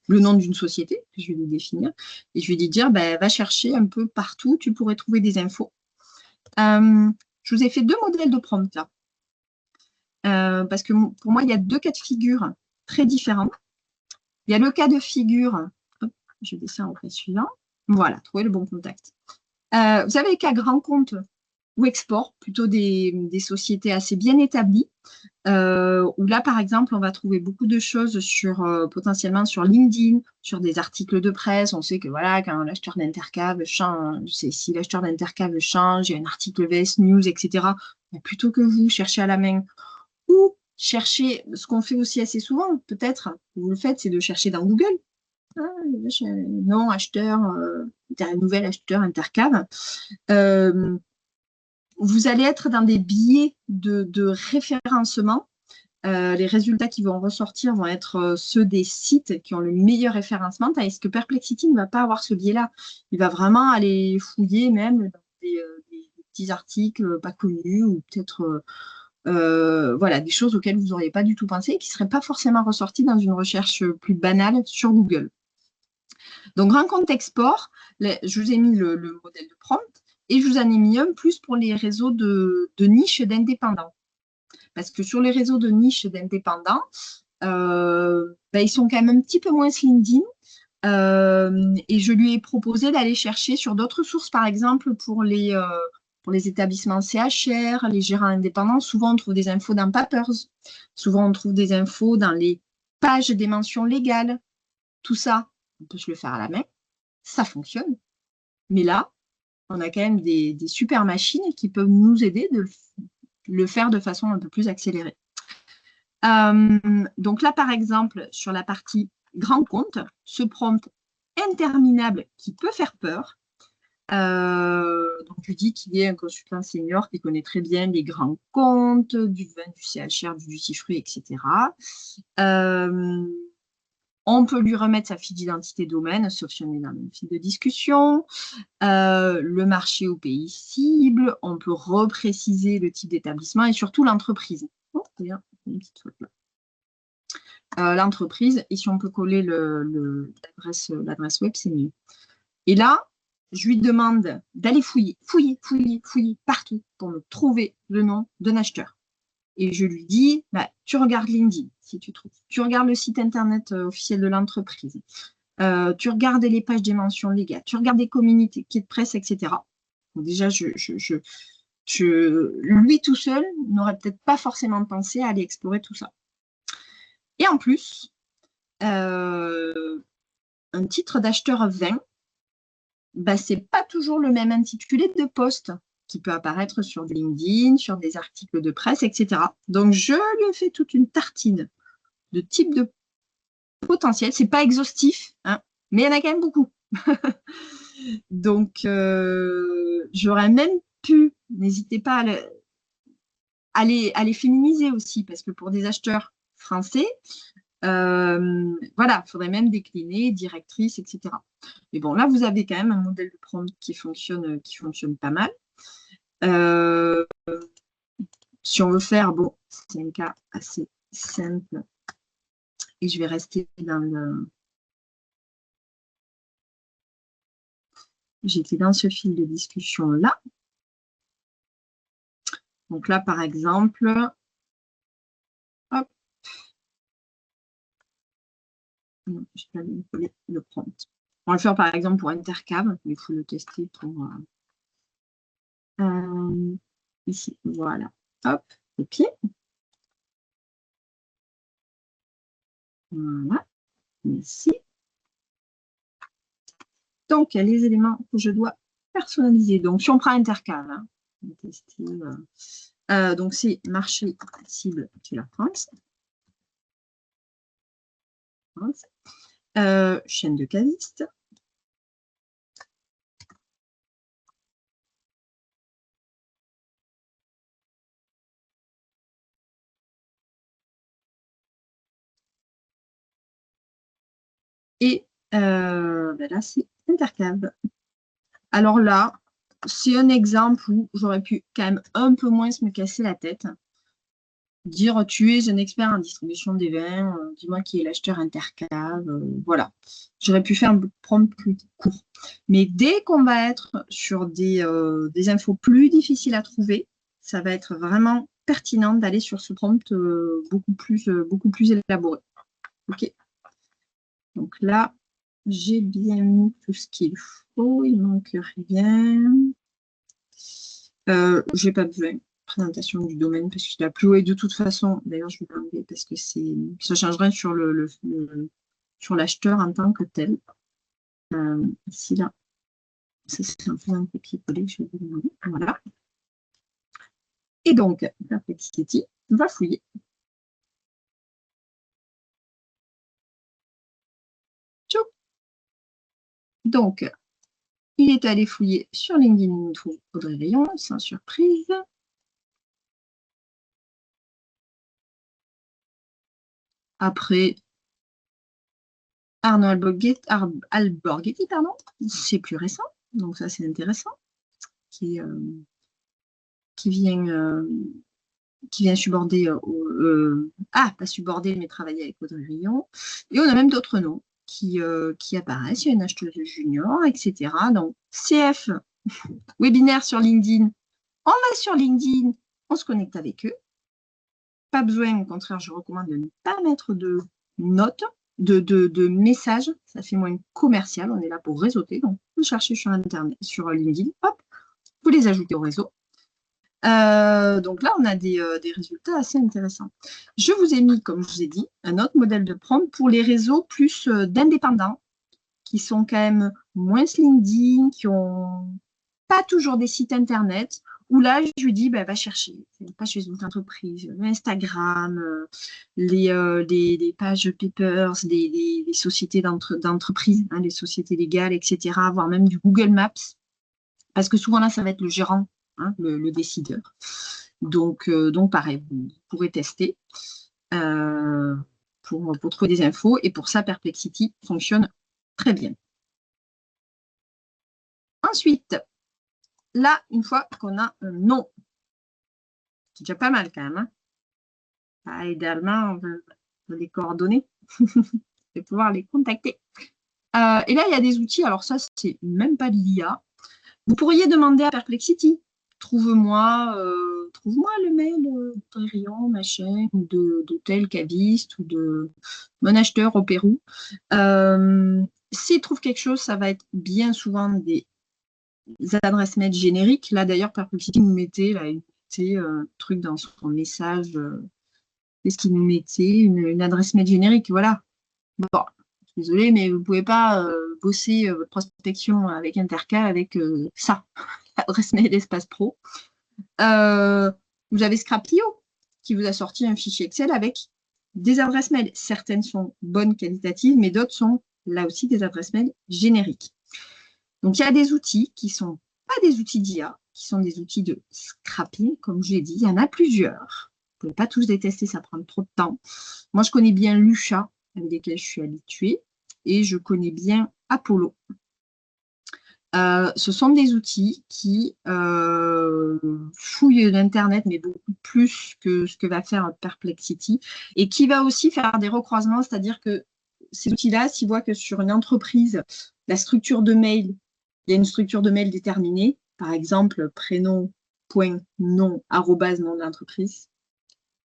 le nom d'une société, que je vais lui définir, et je vais lui dire, va chercher un peu partout, tu pourrais trouver des infos. Je vous ai fait 2 modèles de prompt là, parce que pour moi, il y a 2 cas de figure très différents. Il y a le cas de figure je descends au page suivant. Voilà, trouver le bon contact. Vous avez les cas grands comptes ou export, plutôt des sociétés assez bien établies, où là, par exemple, on va trouver beaucoup de choses potentiellement sur LinkedIn, sur des articles de presse. On sait que voilà, quand l'acheteur d'intercable change, si l'acheteur d'intercable change, il y a un article VS News, etc. Mais plutôt que vous cherchez à la main ou chercher, ce qu'on fait aussi assez souvent, peut-être, vous le faites, c'est de chercher dans Google. Non, acheteur, nouvelle acheteur intercable. Vous allez être dans des biais de référencement. Les résultats qui vont ressortir vont être ceux des sites qui ont le meilleur référencement, tandis que Perplexity ne va pas avoir ce biais-là. Il va vraiment aller fouiller même dans des petits articles pas connus ou peut-être voilà, des choses auxquelles vous n'auriez pas du tout pensé et qui ne seraient pas forcément ressorties dans une recherche plus banale sur Google. Donc, rencontre export, je vous ai mis le modèle de prompt et je vous en ai mis un plus pour les réseaux de niche d'indépendants. Parce que sur les réseaux de niche d'indépendants, ils sont quand même un petit peu moins LinkedIn. Et je lui ai proposé d'aller chercher sur d'autres sources, par exemple, pour les établissements CHR, les gérants indépendants. Souvent, on trouve des infos dans Papers. Souvent, on trouve des infos dans les pages des mentions légales. Tout ça, on peut se le faire à la main. Ça fonctionne. Mais là, on a quand même des super machines qui peuvent nous aider de le faire de façon un peu plus accélérée. Donc là, par exemple, sur la partie grand compte, ce prompt interminable qui peut faire peur. Donc, je dis qu'il est un consultant senior qui connaît très bien les grands comptes, du vin, du CHR, du duty free, etc. On peut lui remettre sa fiche d'identité domaine, sauf si on est dans une file de discussion. Le marché au pays cible. On peut repréciser le type d'établissement et surtout l'entreprise. Oh, une petite faute là. L'entreprise, et si on peut coller l'adresse web, c'est mieux. Et là, je lui demande d'aller fouiller partout pour me trouver le nom d'un acheteur. Et je lui dis, tu regardes LinkedIn, si tu trouves. Tu regardes le site internet officiel de l'entreprise. Tu regardes les pages des mentions légales. Tu regardes des communiqués de presse, etc. Donc déjà, lui tout seul n'aurait peut-être pas forcément pensé à aller explorer tout ça. Et en plus, un titre d'acheteur 20, ce n'est pas toujours le même intitulé de poste qui peut apparaître sur LinkedIn, sur des articles de presse, etc. Donc, je lui fais toute une tartine de type de potentiel. Ce n'est pas exhaustif, hein, mais il y en a quand même beaucoup. Donc, j'aurais même pu, n'hésitez pas à les féminiser aussi, parce que pour des acheteurs français, voilà, il faudrait même décliner directrice, etc. Mais bon, là, vous avez quand même un modèle de prompt qui fonctionne pas mal. Si on veut faire, bon, c'est un cas assez simple. Et je vais rester dans le... J'étais dans ce fil de discussion-là. Donc là, par exemple, hop, non, je vais pas le prompt. On va le faire par exemple pour Intercab, mais il faut le tester pour ici. Voilà. Hop, copier. Voilà. Ici. Donc, il y a les éléments que je dois personnaliser. Donc, si on prend Intercab, hein, on va tester, donc c'est marché cible de la France. Chaîne de caviste. Et là, c'est Intercab. Alors là, c'est un exemple où j'aurais pu quand même un peu moins me casser la tête. Dire, tu es un expert en distribution des vins, dis-moi qui est l'acheteur Intercab, voilà. J'aurais pu faire un prompt plus court. Mais dès qu'on va être sur des infos plus difficiles à trouver, ça va être vraiment pertinent d'aller sur ce prompt beaucoup plus élaboré. OK. Donc là, j'ai bien mis tout ce qu'il faut, il manque rien. J'ai pas besoin. Présentation du domaine parce qu'il a plus haut et de toute façon, d'ailleurs je vais l'enlever parce que ça change rien sur sur l'acheteur en tant que tel. Ici là, ça c'est un peu un copier-coller, je vais vous le montrer. Voilà. Et donc, Perplexity va fouiller. Tchou. Donc, il est allé fouiller sur LinkedIn, il trouve Audrey Rayon, sans surprise. Après, Arnaud Alborghetti, pardon, c'est plus récent, donc ça c'est intéressant, qui vient suborder, pas suborder, mais travailler avec Audrey Rayon. Et on a même d'autres noms qui apparaissent. Il y a une acheteuse junior, etc. Donc, CF, webinaire sur LinkedIn. On va sur LinkedIn, on se connecte avec eux. Pas besoin, au contraire, je recommande de ne pas mettre de notes, de messages. Ça fait moins commercial. On est là pour réseauter. Donc, vous cherchez sur Internet, sur LinkedIn, hop, vous les ajoutez au réseau. Donc là, on a des résultats assez intéressants. Je vous ai mis, comme je vous ai dit, un autre modèle de prompt pour les réseaux plus d'indépendants, qui sont quand même moins LinkedIn, qui n'ont pas toujours des sites Internet, où là, je lui dis, va chercher les pages Facebook d'entreprise, Instagram, les pages Papers, des sociétés d'entreprise, hein, les sociétés légales, etc., voire même du Google Maps, parce que souvent là, ça va être le gérant, hein, le décideur. Donc pareil, vous pourrez tester pour trouver des infos. Et pour ça, Perplexity fonctionne très bien. Ensuite, là, une fois qu'on a un nom, c'est déjà pas mal quand même. Hein. Idéalement, on veut les coordonnées et pouvoir les contacter. Et là, il y a des outils. Alors ça, c'est même pas de l'IA. Vous pourriez demander à Perplexity, trouve-moi le mail de Rion, machin, ou de tel caviste, ou de mon acheteur au Pérou. S'il trouve quelque chose, ça va être bien souvent des adresses mail génériques. Là, d'ailleurs, Perplexity nous mettait un truc dans son message. Qu'est-ce qu'il nous mettait? Une adresse mail générique, voilà. Bon, désolée, mais vous ne pouvez pas bosser votre prospection avec Intercal avec ça, l'adresse mail Espace Pro. Vous avez Scrapio qui vous a sorti un fichier Excel avec des adresses mail. Certaines sont bonnes, qualitatives, mais d'autres sont là aussi des adresses mail génériques. Donc, il y a des outils qui ne sont pas des outils d'IA, qui sont des outils de scrapping, comme je l'ai dit. Il y en a plusieurs. Vous ne pouvez pas tous les tester, ça prend trop de temps. Moi, je connais bien Lucha, avec lesquels je suis habituée, et je connais bien Apollo. Ce sont des outils qui fouillent l'Internet, mais beaucoup plus que ce que va faire Perplexity, et qui va aussi faire des recroisements, c'est-à-dire que ces outils-là, s'ils voient que sur une entreprise, la structure de mail, il y a une structure de mail déterminée, par exemple, prénom, point, nom, arrobase, nom de l'entreprise,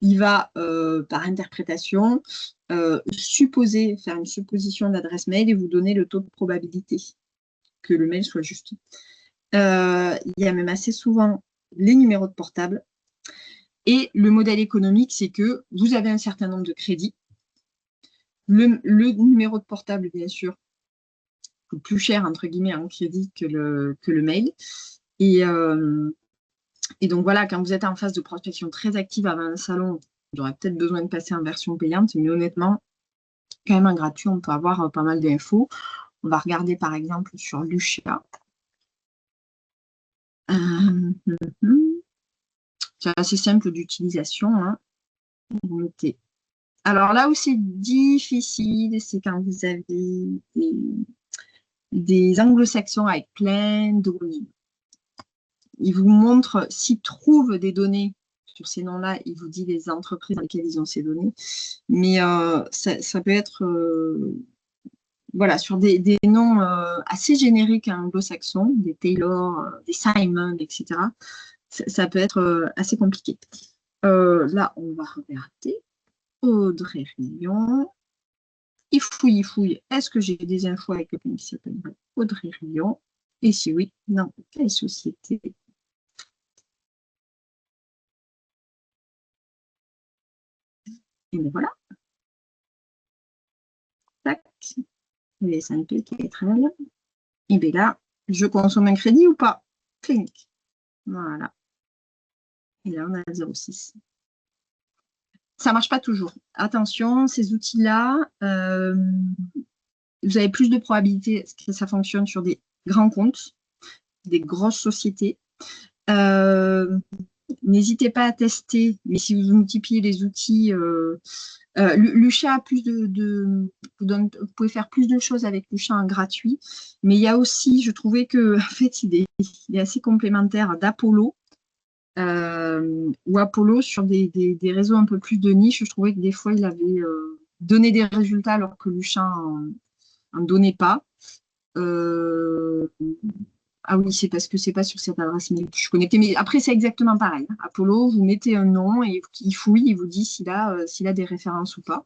il va, par interprétation, faire une supposition d'adresse mail et vous donner le taux de probabilité que le mail soit juste. Il y a même assez souvent les numéros de portable. Et le modèle économique, c'est que vous avez un certain nombre de crédits. Le numéro de portable, bien sûr, coûte plus cher, entre guillemets, en crédit que le mail. Et donc voilà, quand vous êtes en phase de prospection très active avant un salon, vous aurez peut-être besoin de passer en version payante, mais honnêtement, quand même en gratuit, on peut avoir pas mal d'infos. On va regarder par exemple sur Lucia. C'est assez simple d'utilisation. Hein. Alors là où c'est difficile, c'est quand vous avez des anglo-saxons avec plein de données. Ils vous montrent, s'ils trouvent des données sur ces noms-là, ils vous disent les entreprises dans lesquelles ils ont ces données. Mais ça peut être voilà, sur des noms assez génériques anglo-saxons, des Taylor, des Simon, etc. Ça peut être assez compliqué. Là, on va regarder Audrey Rayon. Il fouille, il fouille. Est-ce que j'ai des infos avec quelqu'un qui s'appelle Audrey Rion? Et si oui, dans quelle société? Et bien voilà. Tac. Les SNP qui est très bien. Et bien là, je consomme un crédit ou pas? Clinique. Voilà. Et là, on a 0,6. Ça ne marche pas toujours. Attention, ces outils-là, vous avez plus de probabilité que ça fonctionne sur des grands comptes, des grosses sociétés. N'hésitez pas à tester, mais si vous multipliez les outils, Lusha a plus vous pouvez faire plus de choses avec Lusha en gratuit, mais il y a aussi, je trouvais que en fait, il est assez complémentaire d'Apollo. Ou Apollo sur des réseaux un peu plus de niche, je trouvais que des fois il avait donné des résultats alors que Lusha en donnait pas. Ah oui, c'est parce que c'est pas sur cette adresse mail que je suis connectée. Mais après, c'est exactement pareil. Apollo, vous mettez un nom et il fouille, il vous dit s'il a des références ou pas.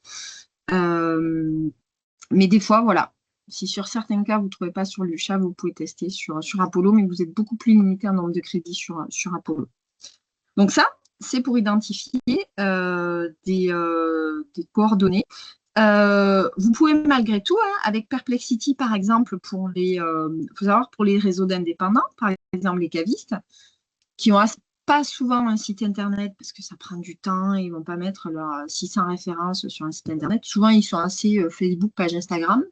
Mais des fois, voilà. Si sur certains cas, vous ne trouvez pas sur Lusha, vous pouvez tester sur Apollo, mais vous êtes beaucoup plus limité en nombre de crédits sur Apollo. Donc ça, c'est pour identifier des coordonnées. Vous pouvez malgré tout, hein, avec Perplexity par exemple, faut savoir pour les réseaux d'indépendants, par exemple les cavistes, qui n'ont pas souvent un site internet parce que ça prend du temps, ils ne vont pas mettre leurs 600 références sur un site internet. Souvent, ils sont assez Facebook, page Instagram.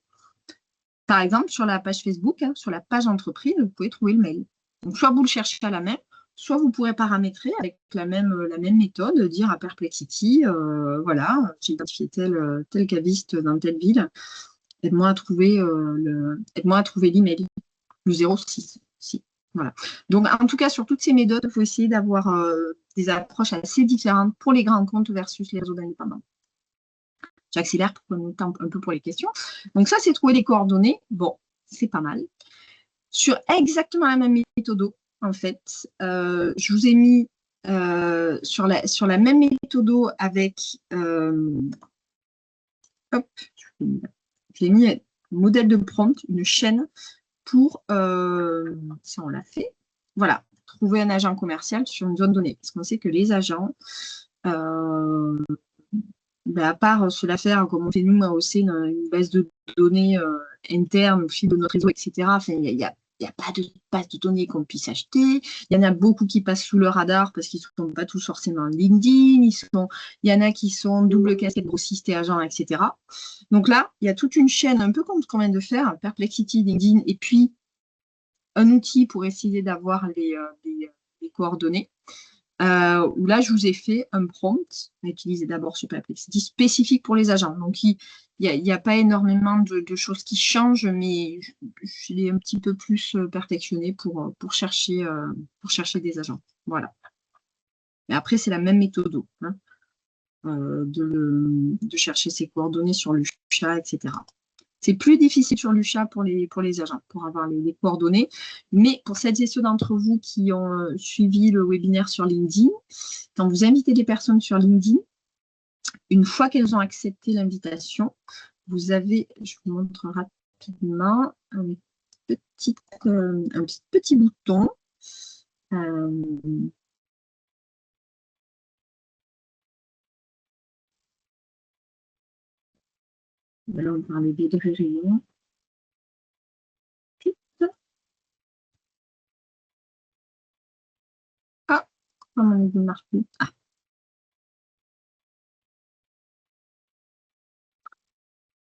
Par exemple, sur la page Facebook, hein, sur la page entreprise, vous pouvez trouver le mail. Donc, soit vous le cherchez à la main, soit vous pourrez paramétrer avec la même méthode, dire à Perplexity, voilà, j'ai identifié tel caviste dans telle ville, aide-moi à trouver l'email, le 06. Si, voilà. Donc, en tout cas, sur toutes ces méthodes, il faut essayer d'avoir des approches assez différentes pour les grands comptes versus les réseaux d'indépendants. J'accélère pour qu'on ait un peu pour les questions. Donc, ça, c'est trouver les coordonnées. Bon, c'est pas mal. Sur exactement la même méthode, en fait, je vous ai mis sur la même méthode avec hop, j'ai mis un modèle de prompt, une chaîne pour, si on l'a fait, voilà, trouver un agent commercial sur une zone donnée. Parce qu'on sait que les agents, à part se la faire comme on fait nous, AOC, une base de données interne au fil de notre réseau, etc. Enfin, il n'y a pas de base de données qu'on puisse acheter. Il y en a beaucoup qui passent sous le radar parce qu'ils ne sont pas tous forcément LinkedIn. Il y en a qui sont double casquette, grossiste et agent, etc. Donc là, il y a toute une chaîne, un peu comme ce qu'on vient de faire, Perplexity, LinkedIn, et puis un outil pour essayer d'avoir les coordonnées. Où là, je vous ai fait un prompt à utiliser d'abord sur Perplexity spécifique pour les agents. Donc, il n'y a pas énormément de choses qui changent, mais je l'ai un petit peu plus perfectionné pour chercher des agents. Voilà. Et après, c'est la même méthode, hein, de chercher ses coordonnées sur Lusha, etc. C'est plus difficile sur Lusha pour les agents, pour avoir les coordonnées. Mais pour celles et ceux d'entre vous qui ont suivi le webinaire sur LinkedIn, quand vous invitez des personnes sur LinkedIn, une fois qu'elles ont accepté l'invitation, vous avez, je vous montre rapidement, un petit bouton. Là, on parlait des réunions. Ah, comment on est marqué? Ah.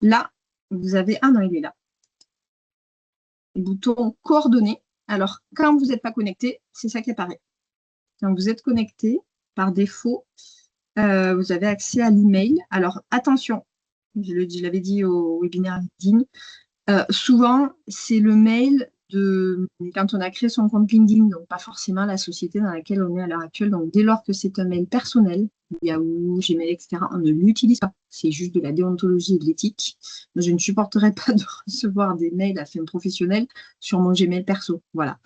Là, vous avez... Ah non, il est là. Le bouton coordonnées. Alors, quand vous n'êtes pas connecté, c'est ça qui apparaît. Quand vous êtes connecté, par défaut, vous avez accès à l'email. Alors, attention, je l'avais dit au webinaire LinkedIn, souvent, c'est le mail de quand on a créé son compte LinkedIn, donc pas forcément la société dans laquelle on est à l'heure actuelle. Donc, dès lors que c'est un mail personnel, Yahoo, Gmail, etc., on ne l'utilise pas. C'est juste de la déontologie et de l'éthique. Moi, je ne supporterais pas de recevoir des mails à fin professionnelle sur mon Gmail perso. Voilà.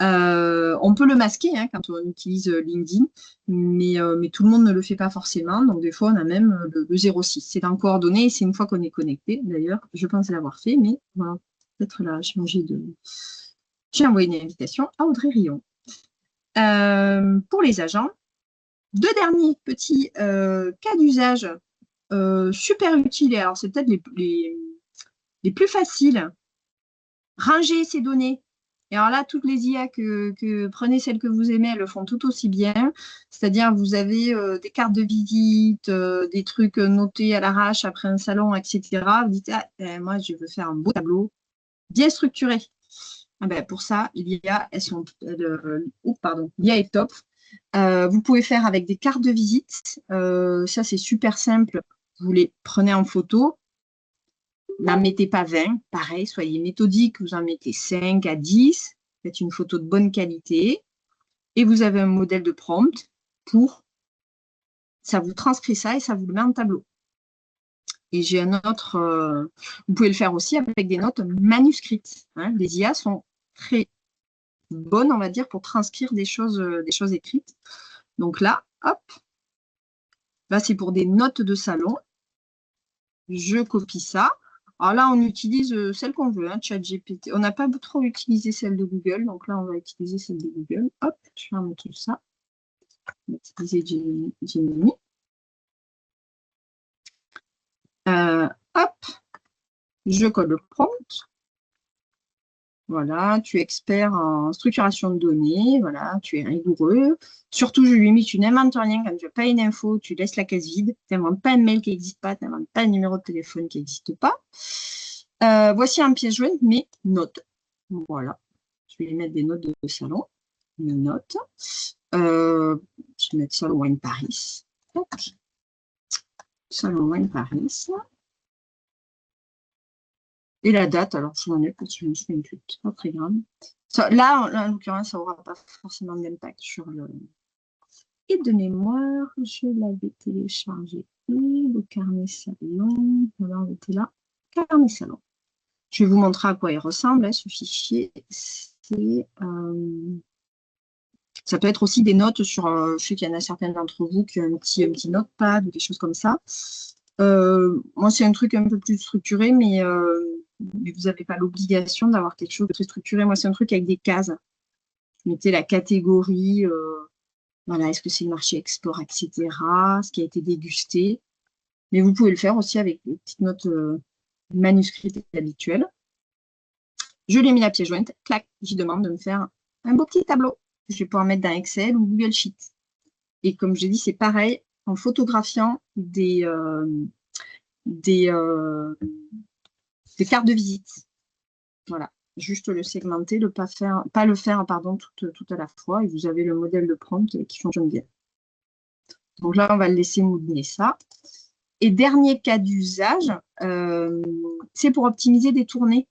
On peut le masquer hein, quand on utilise LinkedIn, mais tout le monde ne le fait pas forcément. Donc, des fois, on a même le 06. C'est dans coordonnées et c'est une fois qu'on est connecté. D'ailleurs, je pense l'avoir fait, mais voilà, peut-être là, j'ai envoyé une invitation à Audrey Rion. Pour les agents, deux derniers petits cas d'usage super utiles. Alors, c'est peut-être les plus faciles. Ranger ces données. Et alors là, toutes les IA prenez celles que vous aimez, elles le font tout aussi bien. C'est-à-dire, vous avez des cartes de visite, des trucs notés à l'arrache après un salon, etc. Vous dites, ah, moi, je veux faire un beau tableau bien structuré. Ah ben, pour ça, l'IA, l'IA est top. Vous pouvez faire avec des cartes de visite. Ça, c'est super simple. Vous les prenez en photo. N'en mettez pas 20. Pareil, soyez méthodique. Vous en mettez 5 à 10. Faites une photo de bonne qualité. Et vous avez un modèle de prompt pour... Ça vous transcrit ça et ça vous le met en tableau. Et j'ai un autre... vous pouvez le faire aussi avec des notes manuscrites. Hein. Les IA sont très bonnes, on va dire, pour transcrire des choses écrites. Donc là, hop. Là, c'est pour des notes de salon. Je copie ça. Alors là, on utilise celle qu'on veut, hein, ChatGPT. On n'a pas trop utilisé celle de Google, donc là, on va utiliser celle de Google. Hop, je ferme tout ça. On va utiliser Gemini. Hop, je code le prompt. Voilà, tu es expert en structuration de données. Voilà, tu es rigoureux. Surtout, je lui ai mis, tu n'inventes rien quand tu n'as pas une info, tu laisses la case vide. Tu n'inventes pas un mail qui n'existe pas, tu n'inventes pas un numéro de téléphone qui n'existe pas. Voici un pièce jointe, mes notes. Voilà, je vais lui mettre des notes de salon. Mes notes. Je vais mettre Salon Wine Paris. Hop. Salon Wine Paris. Et la date, alors je m'en ai parce que je me souviens plus, c'est pas très grave. Ça, là, en l'occurrence, ça n'aura pas forcément d'impact sur le... Et de mémoire, je l'avais téléchargé. Le carnet salon. Voilà, on était là. Carnet salon. Je vais vous montrer à quoi il ressemble, hein, ce fichier. Ça peut être aussi des notes sur... je sais qu'il y en a certains d'entre vous qui ont un petit notepad ou des choses comme ça. Moi, c'est un truc un peu plus structuré, mais vous n'avez pas l'obligation d'avoir quelque chose de très structuré. Moi, c'est un truc avec des cases. Vous mettez la catégorie, voilà, est-ce que c'est le marché export, etc., ce qui a été dégusté. Mais vous pouvez le faire aussi avec des petites notes manuscrites habituelles. Je l'ai mis la pièce jointe, clac, j'y demande de me faire un beau petit tableau que je vais pouvoir mettre dans Excel ou Google Sheet. Et comme je dis, c'est pareil, en photographiant des cartes de visite. Voilà, juste le segmenter, pas le faire tout à la fois, et vous avez le modèle de prompt qui fonctionne bien. Donc là, on va le laisser mouliner ça. Et dernier cas d'usage, c'est pour optimiser des tournées.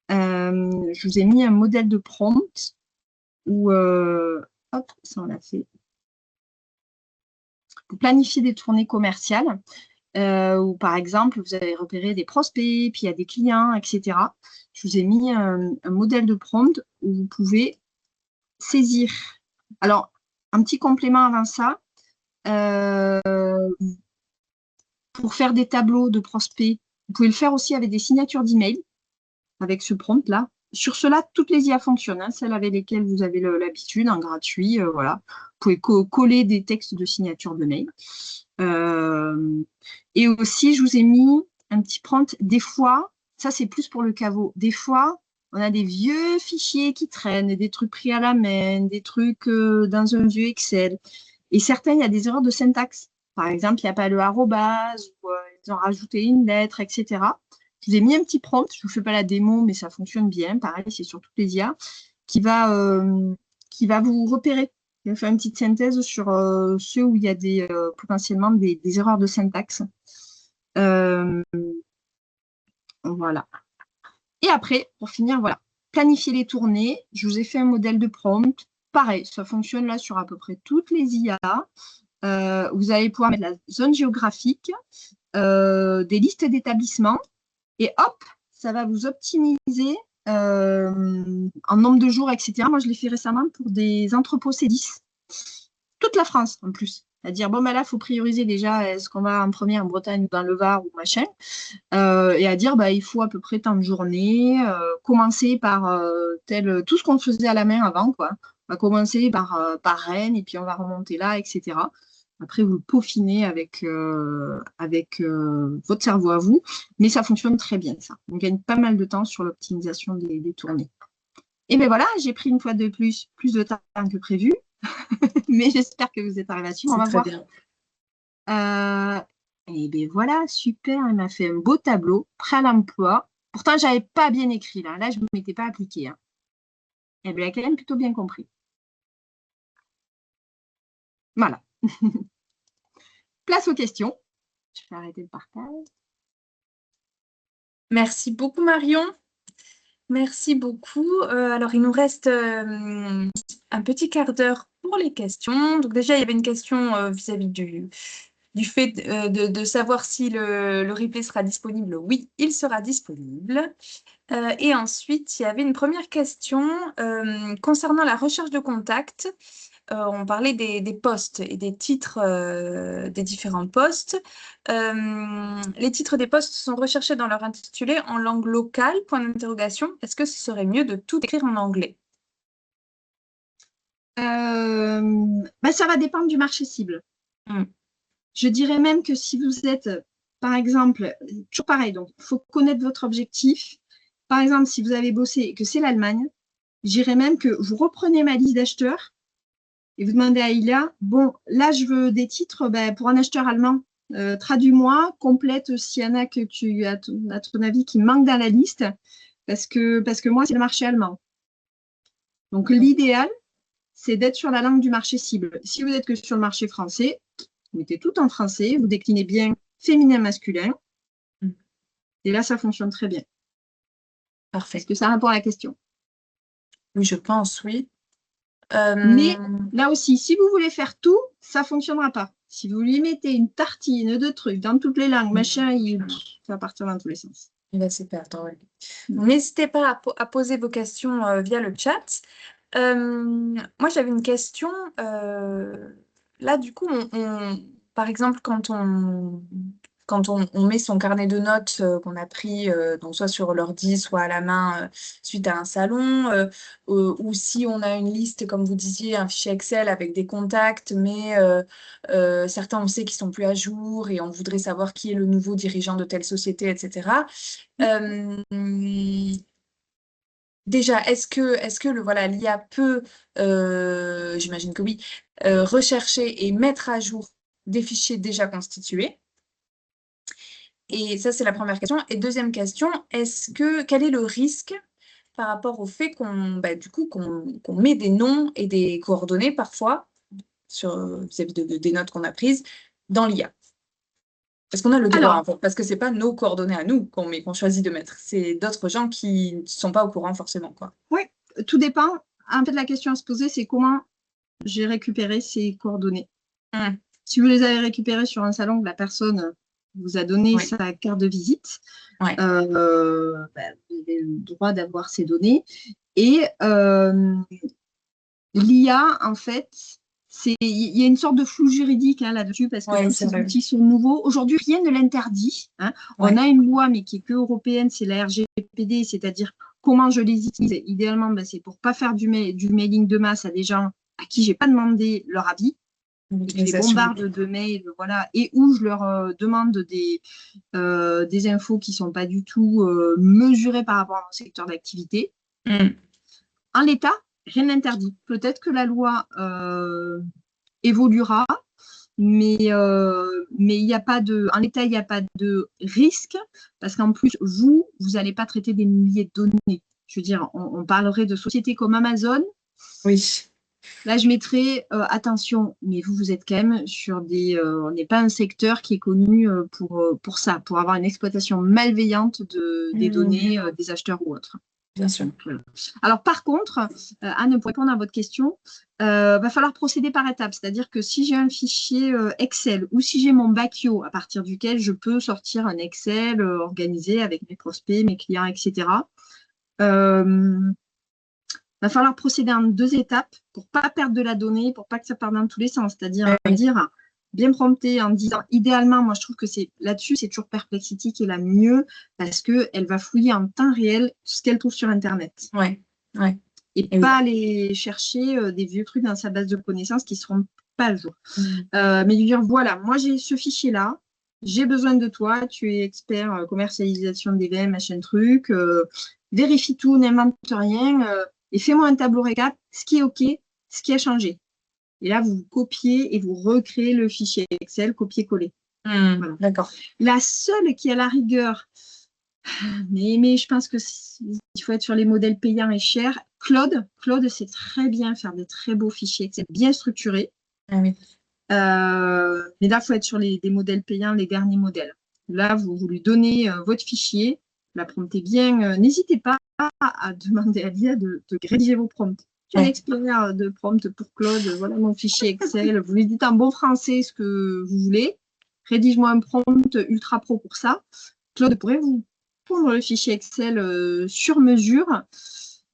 Je vous ai mis un modèle de prompt où, hop, ça on l'a fait, pour planifier des tournées commerciales. Où par exemple, vous avez repéré des prospects, puis il y a des clients, etc. Je vous ai mis un modèle de prompt où vous pouvez saisir. Alors, un petit complément avant ça, pour faire des tableaux de prospects, vous pouvez le faire aussi avec des signatures d'email, avec ce prompt-là. Sur cela, toutes les IA fonctionnent, hein, celles avec lesquelles vous avez l'habitude, en gratuit, voilà. Vous pouvez coller des textes de signature de mail. Et aussi, je vous ai mis un petit prompt. Des fois, ça c'est plus pour le caveau. Des fois, on a des vieux fichiers qui traînent, des trucs pris à la main, des trucs dans un vieux Excel. Et certains, il y a des erreurs de syntaxe. Par exemple, il n'y a pas le arrobase, ou ils ont rajouté une lettre, etc. Je vous ai mis un petit prompt. Je ne vous fais pas la démo, mais ça fonctionne bien. Pareil, c'est sur toutes les IA qui va vous repérer. Il va faire une petite synthèse sur ceux où il y a potentiellement des erreurs de syntaxe. Voilà. Et après, pour finir, voilà, planifier les tournées. Je vous ai fait un modèle de prompt. Pareil, ça fonctionne là sur à peu près toutes les IA. Vous allez pouvoir mettre la zone géographique, des listes d'établissements. Et hop, ça va vous optimiser en nombre de jours, etc. Moi, je l'ai fait récemment pour des entrepôts C10, toute la France en plus. C'est-à-dire, bon, ben là, il faut prioriser déjà, est-ce qu'on va en premier en Bretagne ou dans le Var ou machin. Et à dire, bah, il faut à peu près tant de journées, commencer par tout ce qu'on faisait à la main avant, quoi. On va commencer par Rennes et puis on va remonter là, etc. Après, vous le peaufinez avec votre cerveau à vous, mais ça fonctionne très bien, ça. On gagne pas mal de temps sur l'optimisation des tournées. Et bien voilà, j'ai pris une fois de plus de temps que prévu, mais j'espère que vous êtes arrivé à suivre. On C'est va très voir. bien. Et bien voilà, super, elle m'a fait un beau tableau, prêt à l'emploi. Pourtant, je n'avais pas bien écrit là. Là, je ne m'étais pas appliquée. Hein. Et bien, elle a quand même plutôt bien compris. Voilà. Place aux questions. Je vais arrêter le partage. Merci beaucoup, Marion. Merci beaucoup. Alors, il nous reste un petit quart d'heure pour les questions. Donc, déjà, il y avait une question vis-à-vis du fait de savoir si le replay sera disponible. Oui, il sera disponible. Et ensuite, il y avait une première question concernant la recherche de contact. On parlait des postes et des titres des différents postes. Les titres des postes sont recherchés dans leur intitulé en langue locale, point d'interrogation. Est-ce que ce serait mieux de tout écrire en anglais? Ça va dépendre du marché cible. Mm. Je dirais même que si vous êtes, par exemple, toujours pareil, donc il faut connaître votre objectif. Par exemple, si vous avez bossé et que c'est l'Allemagne, je dirais même que vous reprenez ma liste d'acheteurs et vous demandez à Ilia, bon, là, je veux des titres pour un acheteur allemand. Traduis-moi, complète s'il y en a que tu as, à ton avis, qui manquent dans la liste, parce que moi, c'est le marché allemand. Donc, l'idéal, c'est d'être sur la langue du marché cible. Si vous êtes que sur le marché français, vous mettez tout en français, vous déclinez bien féminin, masculin, et là, ça fonctionne très bien. Parfait. Est-ce que ça répond à la question? Oui, je pense, oui. Mais là aussi, si vous voulez faire tout, ça ne fonctionnera pas. Si vous lui mettez une tartine de trucs dans toutes les langues, machin, ça va partir dans tous les sens. Il va s'y perdre, oui. N'hésitez pas à poser vos questions via le chat. Moi, j'avais une question. Là, du coup, par exemple, quand on met son carnet de notes qu'on a pris, donc soit sur l'ordi, soit à la main suite à un salon, ou si on a une liste, comme vous disiez, un fichier Excel avec des contacts, mais certains, on sait qu'ils sont plus à jour et on voudrait savoir qui est le nouveau dirigeant de telle société, etc. Déjà, est-ce que l'IA peut, j'imagine que oui, rechercher et mettre à jour des fichiers déjà constitués? Et ça, c'est la première question. Et deuxième question, quel est le risque par rapport au fait qu'on met des noms et des coordonnées parfois vis-à-vis des notes qu'on a prises dans l'IA? Est-ce qu'on a le droit, en Alors, fait? Parce que c'est pas nos coordonnées à nous qu'on choisit de mettre. C'est d'autres gens qui ne sont pas au courant forcément, quoi. oui, tout dépend. En fait, la question à se poser, c'est comment j'ai récupéré ces coordonnées. Si vous les avez récupérées sur un salon que la personne vous a donné Oui. sa carte de visite, Ouais. vous avez le droit d'avoir ces données. Et l'IA, en fait, il y a une sorte de flou juridique là-dessus parce que Ouais, tous c'est ces vrai. outils sont nouveaux. Aujourd'hui, rien ne l'interdit. Hein. Ouais. On a une loi, mais qui est que européenne, c'est la RGPD, c'est-à-dire comment je les utilise. Idéalement, c'est pour ne pas faire du mailing de masse à des gens à qui je n'ai pas demandé leur avis. Et je les bombarde de mails, voilà, et où je leur demande des infos qui ne sont pas du tout mesurées par rapport à mon secteur d'activité. En l'état, rien n'interdit. Peut-être que la loi évoluera, mais il n'y a pas en l'état, il n'y a pas de risque, parce qu'en plus, vous n'allez pas traiter des milliers de données. Je veux dire, on parlerait de sociétés comme Amazon. Oui. Là, je mettrais attention, mais vous êtes quand même sur on n'est pas un secteur qui est connu pour ça, pour avoir une exploitation malveillante des données des acheteurs ou autres. Bien sûr. Donc, alors, par contre, Anne, pour répondre à votre question, va falloir procéder par étapes. C'est-à-dire que si j'ai un fichier Excel ou si j'ai mon Bacchio à partir duquel je peux sortir un Excel organisé avec mes prospects, mes clients, etc., va falloir procéder en 2 étapes pour pas perdre de la donnée, pour pas que ça parte dans tous les sens. C'est-à-dire dire, bien prompter en disant, idéalement, moi je trouve que c'est là-dessus, c'est toujours Perplexity qui est la mieux parce qu'elle va fouiller en temps réel ce qu'elle trouve sur Internet. Ouais, ouais. Et pas aller chercher des vieux trucs dans sa base de connaissances qui ne seront pas à jour. Mais lui dire, voilà, moi j'ai ce fichier-là, j'ai besoin de toi, tu es expert commercialisation d'EVM, machin truc, vérifie tout, n'invente rien, et fais-moi un tableau récap, ce qui est OK, ce qui a changé. Et là, vous copiez et vous recréez le fichier Excel, copier-coller. Voilà. D'accord. La seule qui, à la rigueur, mais je pense qu'il faut être sur les modèles payants et chers, Claude, c'est très bien faire des très beaux fichiers Excel, bien structurés. Ah oui. Mais là, il faut être sur des modèles payants, les derniers modèles. Là, vous lui donnez votre fichier, la promptez bien. N'hésitez pas à demander à l'IA de rédiger vos prompts. Je suis un expert de prompt pour Claude. Voilà mon fichier Excel. Vous lui dites en bon français ce que vous voulez. Rédige-moi un prompt ultra pro pour ça. Claude pourrait vous pondre le fichier Excel sur mesure.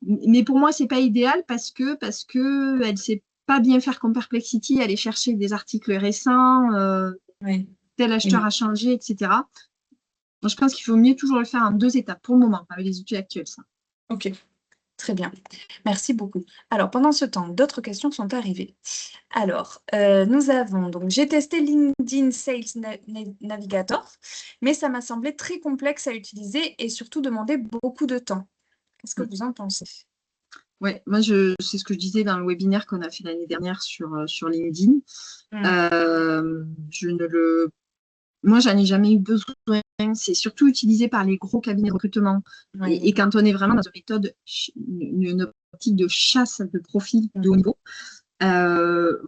Mais pour moi, c'est pas idéal parce que elle sait pas bien faire comme Perplexity, aller chercher des articles récents, tel acheteur a changé, etc. Donc, je pense qu'il faut mieux toujours le faire en 2 étapes pour le moment, avec les outils actuels. Ça. Ok, très bien. Merci beaucoup. Alors, pendant ce temps, d'autres questions sont arrivées. Alors, nous avons, donc j'ai testé LinkedIn Sales Navigator, mais ça m'a semblé très complexe à utiliser et surtout demander beaucoup de temps. Qu'est-ce que vous en pensez? Oui, moi, c'est ce que je disais dans le webinaire qu'on a fait l'année dernière sur LinkedIn. Moi, j'en ai jamais eu besoin. C'est surtout utilisé par les gros cabinets de recrutement. Et quand on est vraiment dans une optique de chasse de profil de haut niveau,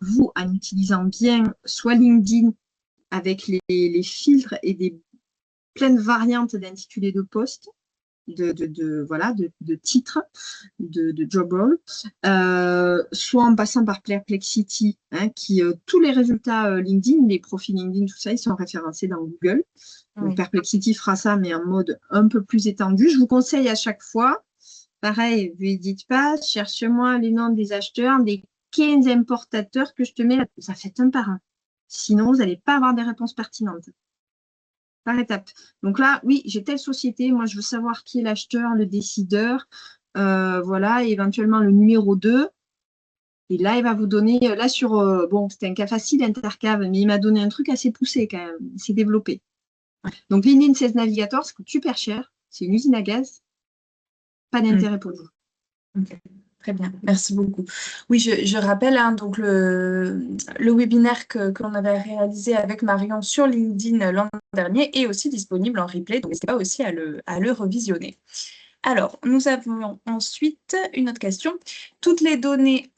vous, en utilisant bien soit LinkedIn avec les filtres et des pleines variantes d'intitulés de poste, de titres, de job role, soit en passant par Perplexity, qui tous les résultats LinkedIn, les profils LinkedIn, tout ça, ils sont référencés dans Google. Donc Perplexity fera ça, mais en mode un peu plus étendu. Je vous conseille à chaque fois, pareil, vous ne dites pas, cherche-moi les noms des acheteurs, des 15 importateurs que je te mets là. Ça fait un par un. Sinon, vous n'allez pas avoir des réponses pertinentes. Par étape. Donc là, oui, j'ai telle société, moi je veux savoir qui est l'acheteur, le décideur, voilà, et éventuellement le numéro 2. Et là, il va vous donner, là sur, bon, c'était un cas facile, Intercave, mais il m'a donné un truc assez poussé quand même, il s'est développé. Donc LinkedIn Sales Navigator, ça coûte super cher, c'est une usine à gaz, pas d'intérêt pour vous. Okay. Très bien, merci beaucoup. Oui, je rappelle donc le webinaire que l'on avait réalisé avec Marion sur LinkedIn l'an dernier est aussi disponible en replay, donc n'hésitez pas aussi à le revisionner. Alors, nous avons ensuite une autre question. Toutes les données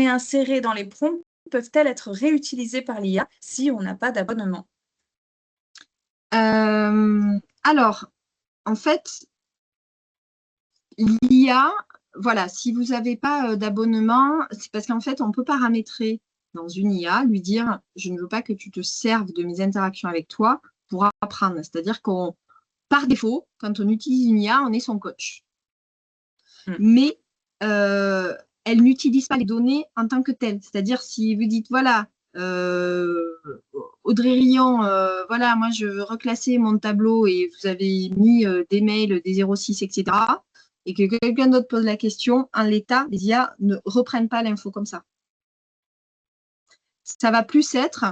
insérées dans les prompts peuvent-elles être réutilisées par l'IA si on n'a pas d'abonnement? Alors, en fait, l'IA, voilà, si vous n'avez pas d'abonnement, c'est parce qu'en fait, on peut paramétrer dans une IA, lui dire, je ne veux pas que tu te serves de mes interactions avec toi pour apprendre. C'est-à-dire qu'on, par défaut, quand on utilise une IA, on est son coach. Mais elle n'utilise pas les données en tant que telles. C'est-à-dire, si vous dites, voilà, Audrey Rion, voilà, moi, je veux reclasser mon tableau et vous avez mis des mails, des 06, etc., et que quelqu'un d'autre pose la question, en l'état, les IA ne reprennent pas l'info comme ça. Ça va plus être,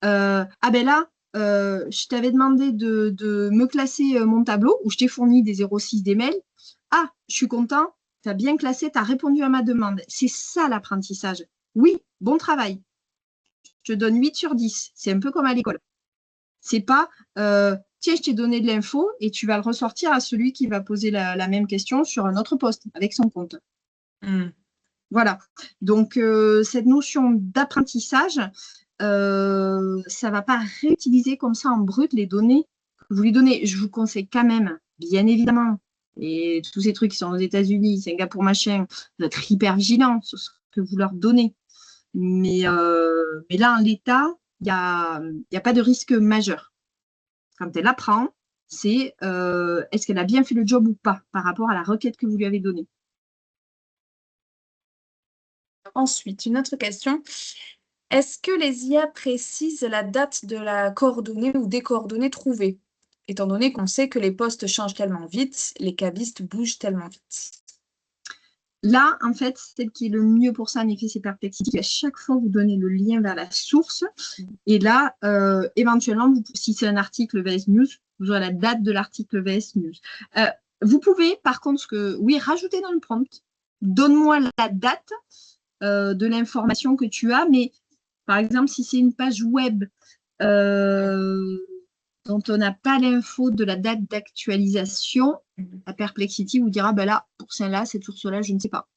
ah ben là, je t'avais demandé de me classer mon tableau, où je t'ai fourni des 06 des mails. Ah, je suis content, tu as bien classé, tu as répondu à ma demande. C'est ça l'apprentissage. Oui, bon travail. Je te donne 8 sur 10. C'est un peu comme à l'école. C'est pas, tiens, je t'ai donné de l'info et tu vas le ressortir à celui qui va poser la même question sur un autre poste avec son compte. Voilà. Donc, cette notion d'apprentissage, ça ne va pas réutiliser comme ça en brut les données que vous lui donnez. Je vous conseille quand même, bien évidemment, et tous ces trucs qui sont aux États-Unis, Singapour, machin, d'être hyper vigilant sur ce que vous leur donnez. Mais là, en l'état, il n'y a pas de risque majeur. Quand elle apprend, c'est est-ce qu'elle a bien fait le job ou pas par rapport à la requête que vous lui avez donnée. Ensuite, une autre question. Est-ce que les IA précisent la date de la coordonnée ou des coordonnées trouvées, étant donné qu'on sait que les postes changent tellement vite, les cabistes bougent tellement vite? Là, en fait, celle qui est le mieux pour ça, en effet, c'est Perplexity. À chaque fois, vous donnez le lien vers la source. Et là, éventuellement, si c'est un article VS News, vous aurez la date de l'article VS News. Vous pouvez, par contre, oui, rajouter dans le prompt. Donne-moi la date de l'information que tu as, mais par exemple, si c'est une page web dont on n'a pas l'info de la date d'actualisation, la Perplexity vous dira, ben là, pour celle-là, cette source-là, je ne sais pas.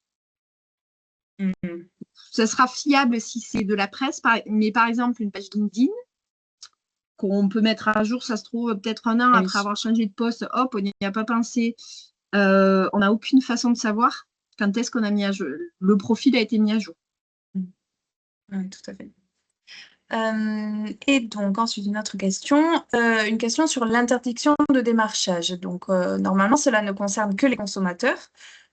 Ça sera fiable si c'est de la presse, mais par exemple, une page LinkedIn, qu'on peut mettre à jour, ça se trouve, peut-être un an après avoir changé de poste, hop, on n'y a pas pensé. On n'a aucune façon de savoir quand est-ce qu'on a mis à jour. Le profil a été mis à jour. Oui, tout à fait. Et donc, ensuite, une autre question. Une question sur l'interdiction de démarchage. Donc, normalement, cela ne concerne que les consommateurs.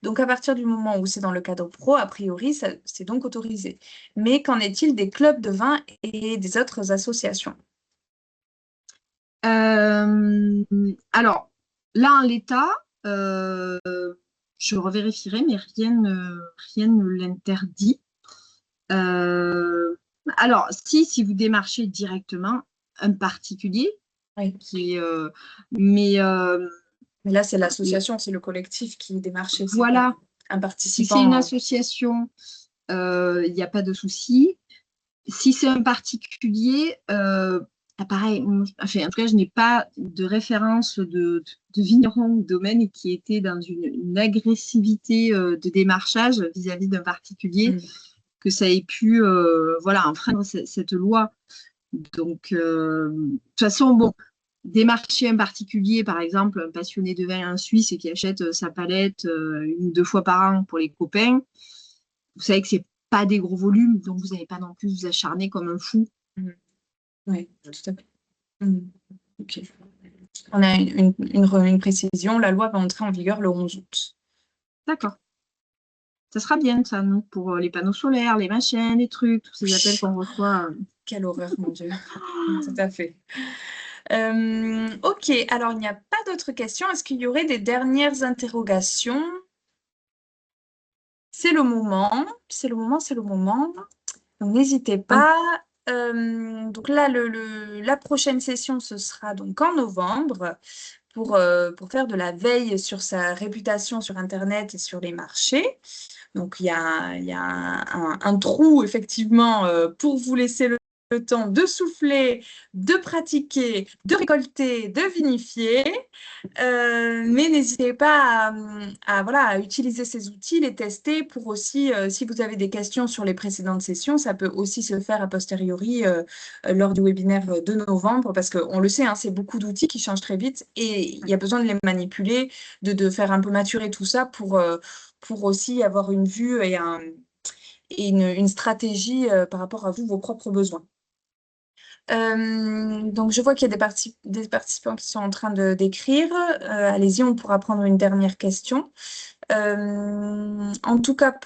Donc, à partir du moment où c'est dans le cadre pro, a priori, c'est donc autorisé. Mais qu'en est-il des clubs de vin et des autres associations? Alors, là, en l'état, je revérifierai, mais rien ne l'interdit. Alors, si vous démarchez directement un particulier, Oui. Mais là, c'est l'association, c'est le collectif qui démarche. Voilà. Un Si participant. c'est une association, il n'y a pas de souci. Si c'est un particulier, pareil, enfin, en tout cas, je n'ai pas de référence de vigneron ou domaine qui était dans une agressivité de démarchage vis-à-vis d'un particulier, que ça ait pu enfreindre cette loi. Donc, de toute façon, bon, démarcher un particulier, par exemple, un passionné de vin en Suisse et qui achète sa palette une ou deux fois par an pour les copains, vous savez que c'est pas des gros volumes, donc vous n'allez pas non plus vous acharner comme un fou. Oui, tout à fait. Ok. On a une précision, la loi va entrer en vigueur le 11 août. D'accord. Ça sera bien, ça, nous, pour les panneaux solaires, les machins, les trucs, tous ces appels qu'on reçoit. Quelle horreur, mon Dieu. Tout à fait. Ok, alors il n'y a pas d'autres questions. Est-ce qu'il y aurait des dernières interrogations? C'est le moment, c'est le moment, c'est le moment. Donc n'hésitez pas. Donc là, la prochaine session, ce sera donc en novembre pour faire de la veille sur sa réputation sur Internet et sur les marchés. Donc il y a un trou, effectivement, pour vous laisser le temps de souffler, de pratiquer, de récolter, de vinifier. Mais n'hésitez pas à utiliser ces outils, les tester pour aussi, si vous avez des questions sur les précédentes sessions, ça peut aussi se faire a posteriori lors du webinaire de novembre, parce qu'on le sait, hein, c'est beaucoup d'outils qui changent très vite et il y a besoin de les manipuler, de faire un peu maturer tout ça pour aussi avoir une vue et une stratégie par rapport à vous, vos propres besoins. Donc, je vois qu'il y a des participants qui sont en train d'écrire. Allez-y, on pourra prendre une dernière question. En tout cas,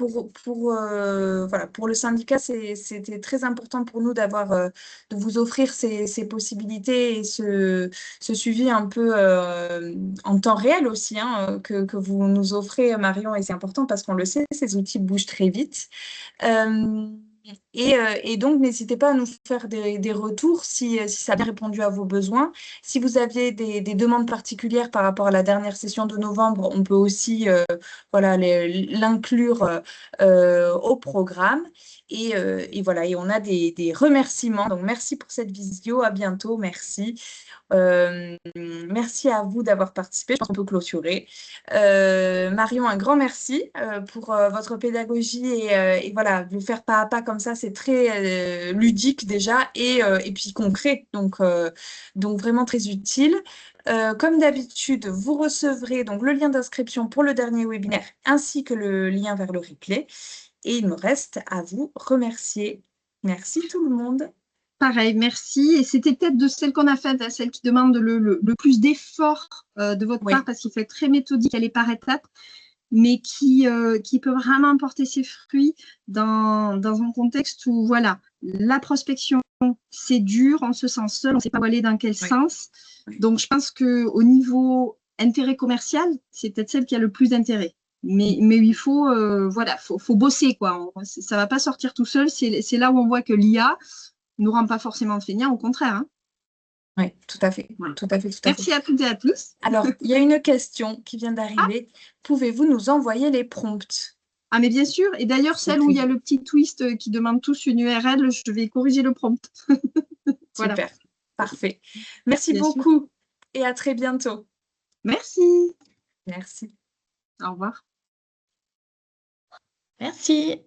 voilà, pour le syndicat, c'était très important pour nous de vous offrir ces possibilités et ce suivi un peu en temps réel aussi, hein, que vous nous offrez, Marion, et c'est important parce qu'on le sait, ces outils bougent très vite. Et donc, n'hésitez pas à nous faire des retours si ça a bien répondu à vos besoins. Si vous aviez des demandes particulières par rapport à la dernière session de novembre, on peut aussi l'inclure au programme. Et voilà, et on a des remerciements. Donc, merci pour cette visio. À bientôt. Merci. Merci à vous d'avoir participé. Je pense qu'on peut clôturer. Marion, un grand merci pour votre pédagogie et voilà, vous faire pas à pas comme ça, c'est très ludique déjà et puis concret, donc vraiment très utile. Comme d'habitude, vous recevrez donc le lien d'inscription pour le dernier webinaire ainsi que le lien vers le replay. Et il me reste à vous remercier. Merci tout le monde. Pareil, merci. Et c'était peut-être de celle qu'on a faite, celle qui demande le plus d'efforts de votre part, parce qu'il faut être très méthodique, elle est par étapes, mais qui peut vraiment porter ses fruits dans un contexte où, voilà, la prospection, c'est dur, on se sent seul, on ne sait pas où aller, dans quel sens. Donc, je pense qu'au niveau intérêt commercial, c'est peut-être celle qui a le plus d'intérêt. Mais il faut, voilà, faut bosser, quoi. Ça ne va pas sortir tout seul. C'est là où on voit que l'IA ne nous rend pas forcément feignants, au contraire. Hein. Oui, tout à fait. Voilà. Tout à fait, tout à Merci fait. à toutes et à tous. Alors, il y a une question qui vient d'arriver. Pouvez-vous nous envoyer les prompts? Ah, mais bien sûr. Et d'ailleurs, celle où il y a le petit twist qui demande tous une URL, je vais corriger le prompt. Voilà. Super, parfait. Merci Bien beaucoup sûr. et à très bientôt. Merci. Merci. Au revoir. Merci.